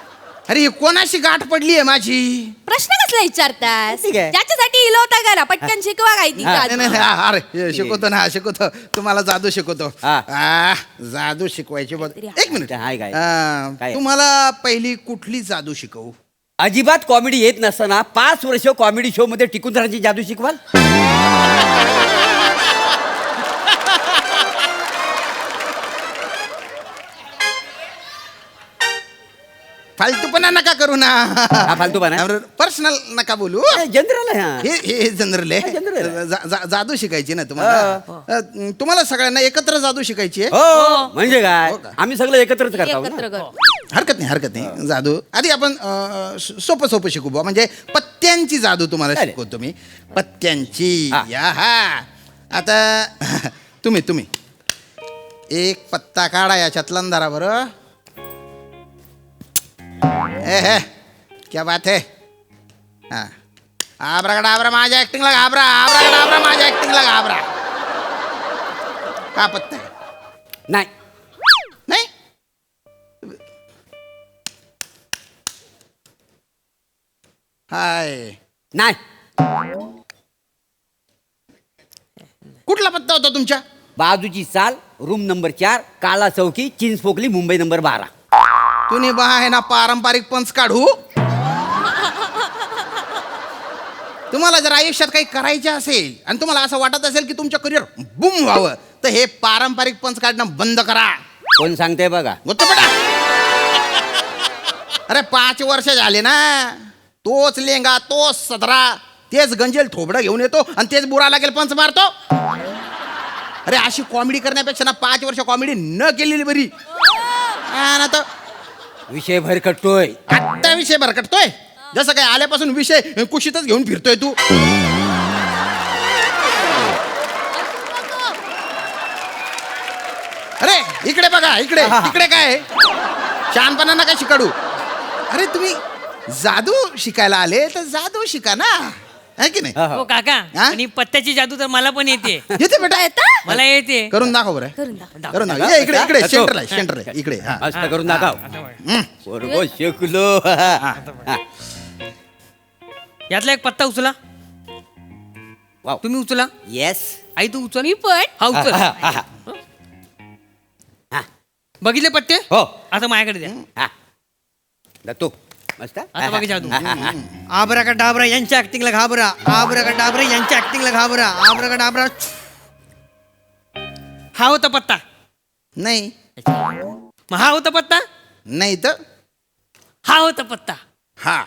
अरे हे कोणाशी गाठ पडली आहे माझी? प्रश्न कसला विचारतास? ठीक आहे. ज्याच्यासाठी इलो होता करा पटकन शिकवा काय ती हा. जादू. नाही, नाही, अरे हे शिकवतो ना, शिकवतो तुम्हाला जादू शिकवतो. हा. जादू शिकवायची एक मिनिट. हाय काय? काय? तुम्हाला पहिली कुठली जादू शिकवू? अजिबात कॉमेडी येत नसताना 5 वर्ष कॉमेडी शो मध्ये टिकून राहण्याची जादू शिकवाल? फालतूपणा नका करू ना. हा, फालतूपणा? पर्सनल नका बोलू. जनरल आहे हा. हे जनरल आहे. जनरल. जादू शिकायची ना तुम्हाला. तुम्हाला सगळ्यांना एकत्र जादू शिकायची आहे. हो म्हणजे काय हो का? आम्ही सगळं एकत्रच करतो एकत्र ना. कर. हरकत नाही जादू. आधी आपण सोपं शिकू बुवा. म्हणजे पत्त्यांची जादू तुम्हाला चालेल. शिकवतो मी. पत्त्यांची. हा. या हा. आता तुम्ही एक पत्ता काढा याच्यातला अंधारा बरं. हे क्या बात है. हा आबरागडाबरा माझ्या ऍक्टिंगला घाबरा. आबरागडाबरा माझ्या ऍक्टिंगला घाबरा. का पत्ता आहे? नाही नाही हाय. नाही कुठला पत्ता होता तुमच्या? बाजूची चाल रूम नंबर 4 काला चौकी चिंचपोकली मुंबई नंबर 12. तुम्ही आहे ना पारंपरिक पंच काढू. तुम्हाला जर आयुष्यात काही करायचे असेल आणि तुम्हाला असं वाटत असेल की तुमचं करिअर बूम व्हावं तर हे पारंपरिक पंच काढणं बंद करा. कोण सांगते बघा. गोत्तपटा. अरे 5 वर्ष झाले ना. तोच लेंगा तोच सदरा तेच गंजेल थोबडं घेऊन येतो आणि तेच बुरा लागेल पंच मारतो. अरे अशी कॉमेडी करण्यापेक्षा ना 5 वर्ष कॉमेडी न केलेली बरी. ना तर विषय भरकटतोय. आत्ता विषय भरकटतोय. जसं काय आल्यापासून विषय कुशीतच घेऊन फिरतोय तू. अरे इकडे बघा. इकडे काय आहे? शहाणपणा नका शिकाडू. अरे तुम्ही जादू शिकायला आले तर जादू शिका ना. है की नाही? हो काका. हा? आणि पत्त्याची जादू तर मला पण येते. येते बेटा येतं. मला येते. करून दाखव बरं. करून दाखव. करून दाखव. ये इकडे सेंटर आहे इकडे. हा मस्त करून दाखव. बरोबर शिकलो. यातला एक पत्ता उचला. वाव. तुम्ही उचला. येस. आई तू उचल. मी पण हा उचल. बघितले पत्ते? हो. आता माझ्याकडे द्या. दत्तू मस्त. आता बघा जादू. आबरा का डाबरा यांच्या ऍक्टिंगला घाबरा. आबरा का डाबरा यांच्या ऍक्टिंगला घाबरा. आबरा का डाबरा. हा होता पत्ता. नाही मग हा होता पत्ता. नाही तर हा होता पत्ता. हा.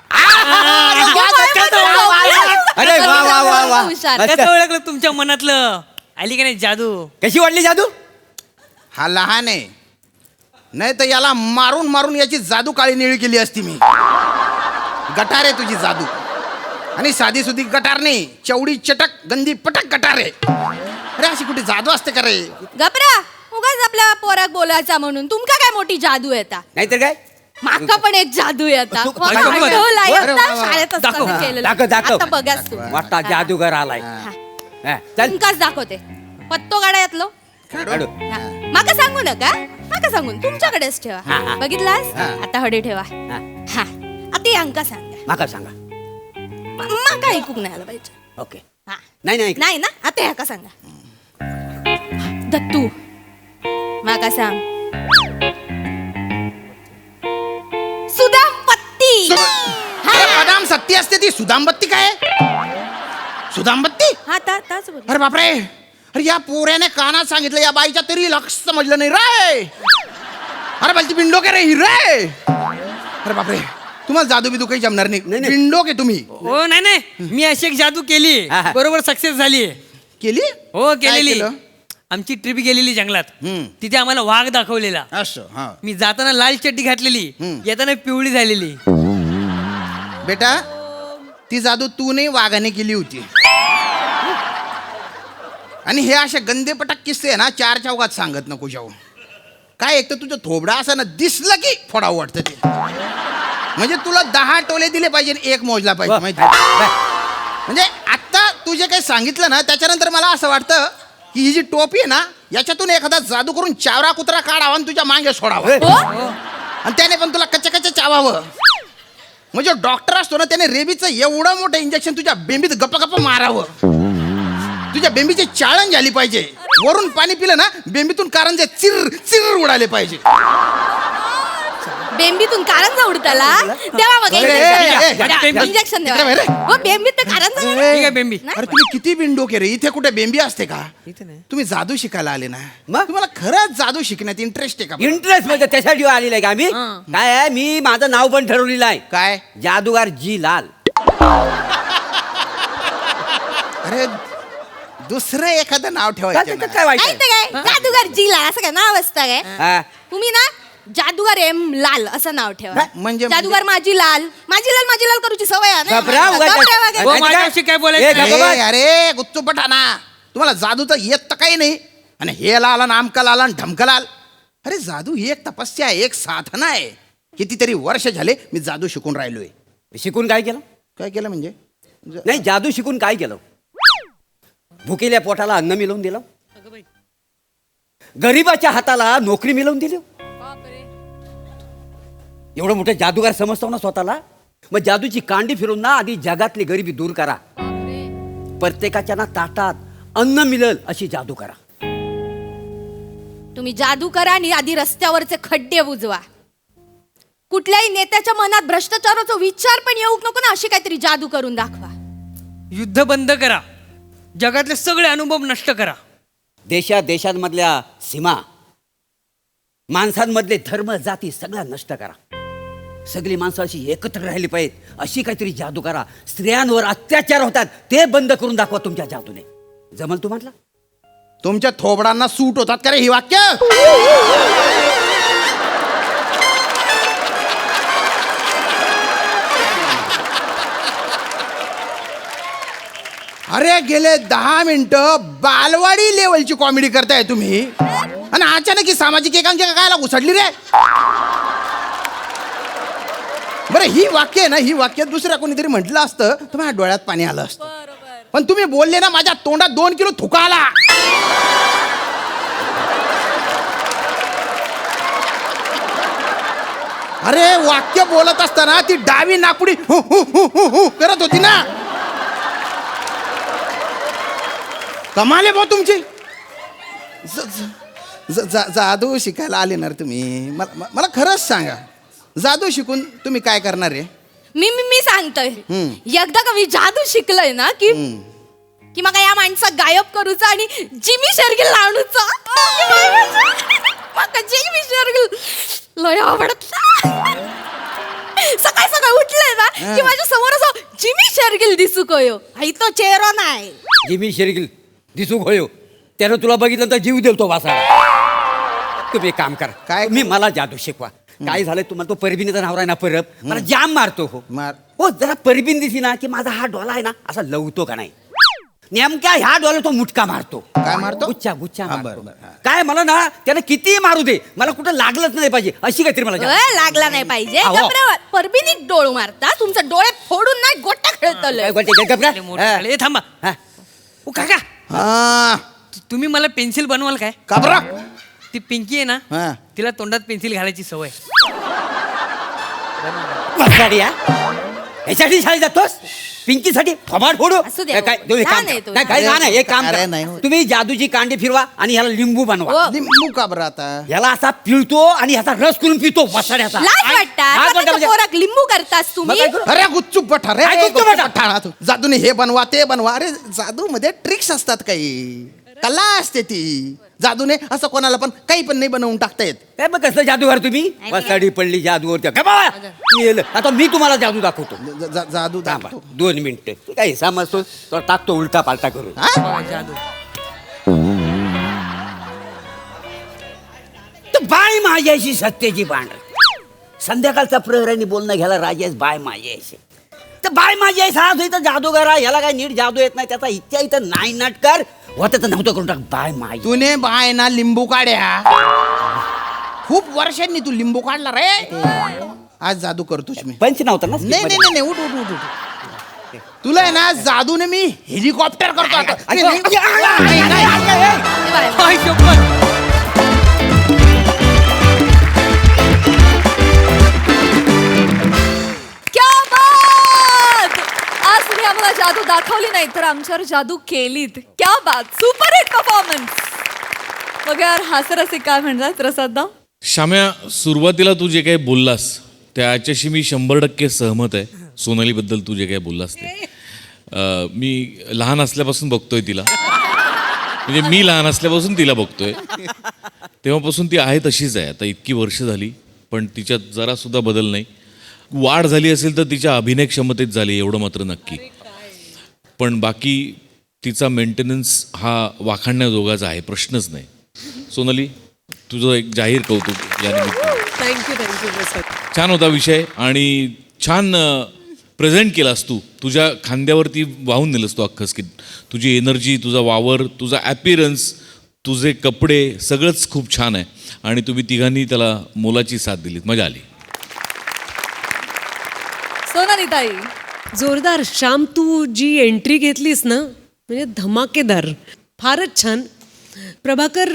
अरे वा वा वा वा. हुशार. मस्त. कसं ओळखलं तुमच्या मनातलं? आली का नाही जादू? कशी वाटली जादू? हा लहान आहे. नाही तर याला मारून मारून याची जादू काळी निळी केली असती मी. गटार आहे तुझी जादू. आणि साधी सुधी गटार नाही. चवडी चटक गंदी पटक गटार आहे. अरे अशी कुठे जादू असते का रे? गपरा उगाच आपल्या पोराक बोलायचा म्हणून तुमका काय मोठी जादू येता. नाहीतर काय? माका पण एक जादू येता. तू- मग दाखव. आठवला अरे येता, वा, वा. शाळेत असताना दाखव. केलेलं. दाखव, दाखव. आता बघाच तू. मोठा जादूगार आलाय. हा, चल तुमकाच दाखवते. पत्तो गाडा यातलो. काढू. हा. माका सांगू नका. माका सांगून तुमच्याकडेच हा, ठेवा. हा. बघितलास? हा. आता हडे ठेवा. हा. हा आता यांका सांगा. माका सांगा. माका ऐकूक नाही आलं पाहिजे. ओके. हा. नाही नाही ना आता ह्याका सांगा. दत्तू माका सांग. सुदामपत्ती. अरे बदाम सत्ती असते ती. सुदामबत्ती काय? सुदामबत्ती. हा ताच बोल. अरे बापरे. अरे या पोऱ्याने कानात सांगितलं. या बाईच्या तरी लक्ष समजलं नाही रे. अरे बालती बिंडो काय रे ही रे. अरे बापरे. तुम्हाला जादू बिदू काही जमणार नाही. नाही, नाही. बिंडो के तुम्ही हो नाही मी अशी एक जादू केली. हा, हा. बरोबर सक्सेस झाली. केली. हो काय केलेली. केलं? आमची ट्रिप गेलेली जंगलात. हम्म. तिथे आम्हाला वाघ दाखवलेला. असं हा. मी जाताना लाल चड्डी घातलेली. येताना पिवळी झालेली. बेटा ती जादू तू नाही वाघाने केली होती. आणि हे असे गंदे पटक किस्से आहे ना 4 चौघात सांगत नको जाऊ. काय एक तर तुझं थोबडा असं ना दिसलं की फोडावं वाटतं ते. म्हणजे तुला 10 टोले दिले पाहिजे आणि एक मोजला पाहिजे माहिती आहे? म्हणजे आता तू जे काही सांगितलं ना त्याच्यानंतर मला असं वाटतं की ही जी टोपी आहे ना याच्यातून एखादा जादू करून चावरा कुत्रा काढावा आणि तुझ्या मागे सोडावा आणि त्याने पण तुला कच्च्या कच्च्या चावावं. म्हणजे डॉक्टर असतो ना त्याने रेबीचं एवढं मोठं इंजेक्शन तुझ्या बेंबीत गप्पा गप्पा मारावं. तुझ्या बेंबीची चाळण झाली पाहिजे. वरून पाणी पिलं ना बेंबीतून कारंजे चिर चिर उडाले पाहिजे. बेंबीतून कारंजा उडताला तेव्हा मग इंजेक्शन द्यावा. हो, बेंबीत तर कारंजा बेंबी अरे तुम्ही किती बिनडोके रे. इथे कुठे बेंबी असते का? तुम्ही जादू शिकायला आले ना मग? तुम्हाला खरंच जादू शिकण्यात इंटरेस्ट आहे का? इंटरेस्ट म्हणजे त्यासाठी आलेला आहे का आम्ही? काय आहे, मी माझं नाव पण ठरवलेलं आहे. काय? जादूगार जी लाल. अरे दुसरं एखादं नाव ठेवायचं त्याच्यात ना. काय वाईट आहे? ऐकते काय जादूगार जी लाल असं काय नाव असतं काय? हा. तुम्ही ना जादूगार एम लाल असं नाव ठेवा. म्हणजे- जादूगार माझी लाल करूची सवय आहे ना. घबरा उगाच. घबरा वगैरे. हो, माझ्याशी काय ए, बोलायचं गप्प बस. अरे गुच्चूपठाणा तुम्हाला जादूचं येत तर काही नाही आणि हे लाल आणि आमका लाल आणि ढमका लाल. अरे जादू ही एक तपस्या आहे, एक साधना आहे. कितीतरी वर्ष झाले मी जादू शिकून राहिलोय. शिकून काय केलं? काय केलं म्हणजे? नाही, जादू शिकून काय केलं? भुकेल्या पोटाला अन्न मिळवून दिलं, गरीबाच्या हाताला नोकरी मिळवून दिली. एवढं मोठं जादूगार समजतो ना स्वतःला. मग जादूची कांडी फिरून ना आधी जगातली गरिबी दूर करा. प्रत्येकाच्या ना ताटात अन्न मिळेल अशी जादू करा. तुम्ही जादू करा आणि आधी रस्त्यावरचे खड्डे बुजवा. कुठल्याही नेत्याच्या मनात भ्रष्टाचाराचा विचार पण येऊ नको ना अशी काहीतरी जादू करून दाखवा. युद्ध बंद करा, जगातले सगळे अनुभव नष्ट करा. देशांमधल्या सीमा, माणसांमधले धर्म जाती सगळ्या नष्ट करा. सगळी माणसं अशी एकत्र राहिली पाहिजेत अशी काहीतरी जादू करा. स्त्रियांवर अत्याचार होतात ते बंद करून दाखवा तुमच्या जादूने. जमल तू म्हटलं? तुमच्या थोबडांना सूट होतात का रे ही वाक्य? अरे गेले 10 मिनिटं बालवाडी लेवलची कॉमेडी करताय तुम्ही आणि अचानक ही सामाजिक एकांकिका कायला घुसडली रे? बरं ही वाक्य आहे ना, ही वाक्य दुसऱ्या कोणीतरी म्हटलं असतं तर माझ्या डोळ्यात पाणी आलं असतं. पण तुम्ही बोलले ना माझ्या तोंडात 2 किलो थुका आला. अरे वाक्य बोलत असताना ती डावी नाकपुडी हु हु हु हु हु करत होती ना. कमाल आहे भाऊ तुमची. जादू शिकायला आले ना तुम्ही. मला खरंच सांगा जादू शिकून तुम्ही काय करणार आहे? मी सांगतोय एकदा का मी जादू शिकलंय ना की मग या माणसा गायब करूचा आणि जिमी शेरगिल लावणूचा. मग जिमी शेरगिल लय आवडत. सकाळी सकाळी उठले ना की माझ्या समोर असं जिमी शेरगिल दिसू कोयो. आई तो चेहरा नाही. जिमी शेरगिल दिसू घोयो त्यानं तुला बघितलं तर जीव देतो वासा. तुम्ही एक काम करा, काय? मी मला जादू शिकवा. काय झालंय तुम्हाला? तो परबिनीचा नवरा आहे ना परब, मला जाम मारतो. हो मार. हो, जरा परबीन दिसली ना की माझा हा डोला आहे ना असा लवतो का नाही. नेमक्या ह्या डोला तो मुटका मारतो. काय मारतो? गुच्चा गुच्चा हा, मारतो. बरं, बरं, हा. काय मला ना त्यानं किती मारू दे मला कुठं लागलंच नाही पाहिजे अशी काहीतरी मला जादू. लागला नाही पाहिजे. अहो. गबरावर परबिनी डोळ मारता तुमचा डोळे फोडून नाही गोटा खेळतलं. काय बोलते, गप रे? ए, थांबा. हा. ओ काका, हा तुम्ही मला पेन्सिल बनवाल काय? काबरा. ती पिंकी आहे ना, हा. तिला तोंडात पेन्सिल घालायची सवय. बसाडी, हा? याच्यासाठी शाळेत जातोस? पिंकीसाठी थोबाड फोडू? असू दे. काय तुम्ही लहान काम आहे करा. तो. नाही, काय लहान आहे, एक काम अरे करा. नाही हो. तुम्ही जादूची कांडी फिरवा आणि ह्याला लिंबू बनवा. लिंबू काबरा आता. ह्याला असा पिळतो आणि ह्याचा रस करून पितो बसाड्याचा. लाज वाटतात म्हणजे- पोराक लिंबू करतास मग तुम्ही. काय करू? अरे गुच्चू पठा रे. काय गुच्चू पठा? पठाणा तू. जादूने हे बनवा ते बनवा. अरे जादू मध्ये ट्रिक्स असतात काही, कला असते ती. जादूने असं कोणाला पण काही पण नाही बनवून टाकता येत. काय मग कसं जादूगार तुम्ही? बसाडी पडली जादूवर त्या. काय बाबा? मेलं. आता मी तुम्हाला जादू दाखवतो. जादू थांबा, दाखवतो. 2 मिनिटं. काय समजतो तो टाकतो उलटा पालटा करून. हा? जादू. तर बाय माझ्याशी सत्तेची भांड. संध्याकाळचा प्रहरांनी बोलणं घ्यायला राजेश बाय माझ्याशी. तर बाय माझ्या साथ होई तर जादूगारा ह्याला काय नीट जादू येत नाही त्याचा इच्छा इथं नाही नाटकर होतं तर नव्हतं करून टाक बाय माझी. तुने बाय ना लिंबू काढ्या. खूप वर्षांनी तू लिंबू काढला रे. आज जादू करतोच मी. पंच नव्हता ना नाही नाही नाही उठ उठ उठ उठ. तुला आहे ना जादूने मी हेलिकॉप्टर करतो आता. क्या बात! आज तुम्ही आम्हाला जादू दाखवली नाही तर आमच्यावर जादू केलीत. क्या बात, सुपर हिट परफॉर्मन्स. बघा यार, हास्यरसिक काय म्हणतात प्रसाददा? श्याम्या, सुरुवातीला तू जे काही बोललास त्याच्याशी मी 100% सहमत आहे. सोनालीबद्दल तू जे काही बोललास ते मी लहान असल्यापासून बघतोय तिला, म्हणजे मी लहान असल्यापासून तिला बघतोय, तेव्हापासून ती आहे तशीच आहे. आता इतकी वर्ष झाली पण तिच्यात जरासुद्धा बदल नाही. वाढ झाली असेल तर तिच्या अभिनय क्षमतेत झाली, एवढं मात्र नक्की. पण बाकी तिचा मेंटेनन्स हा वाखाणण्याजोगाचा आहे, प्रश्नच नाही. सोनाली, तुझं एक जाहीर कौतुक या निमित्तानं. थँक्यू प्रसाद. छान होता विषय आणि छान प्रेझेंट केलास तू. तुझ्या खांद्यावरती वाहून नेलंस तू अख्खं स्किट. तुझी एनर्जी, तुझा वावर, तुझा ॲपिरन्स, तुझे कपडे सगळंच खूप छान आहे आणि तुम्ही तिघांनी त्याला मोलाची साथ दिलीत. मजा आली. सोनाली ताई, जोरदार. श्याम, तू जी एंट्री घेतलीस ना, म्हणजे धमाकेदार, फारच छान. प्रभाकर,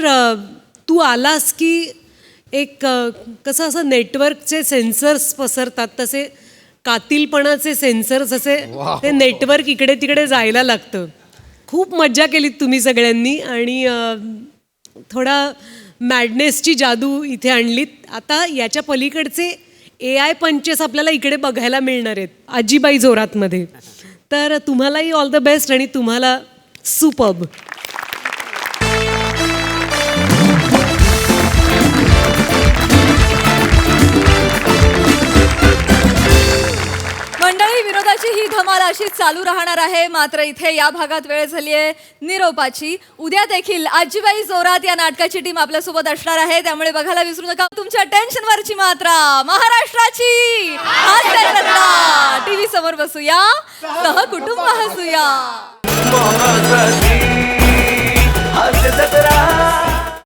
तू आलास की एक कसं असं नेटवर्कचे सेन्सर्स पसरतात तसे कातिलपणाचे सेन्सर्स असे ते नेटवर्क इकडे तिकडे जायला लागतं. खूप मज्जा केलीत तुम्ही सगळ्यांनी आणि थोडा मॅडनेसची जादू इथे आणलीत. आता याच्या पलीकडचे AI पंचेस आपल्याला इकडे बघायला मिळणार आहेत आजीबाई जोरातमध्ये. तर तुम्हालाही ऑल द बेस्ट आणि तुम्हाला सुपर्ब. मंडळी, विनोदाची ही धमाल अशी चालू राहणार आहे. मात्र इथे या भागात वेळ झाली आहे निरोपाची. उद्या देखील आजीबाई जोरात या नाटकाची टीम आपल्यासोबत असणार आहे, त्यामुळे बघायला विसरू नका. तुमच्या टेन्शनवरची मात्रा महाराष्ट्राची हास्यरत्ना. टीव्ही समोर बसूया, सहकुटुंब हसूया.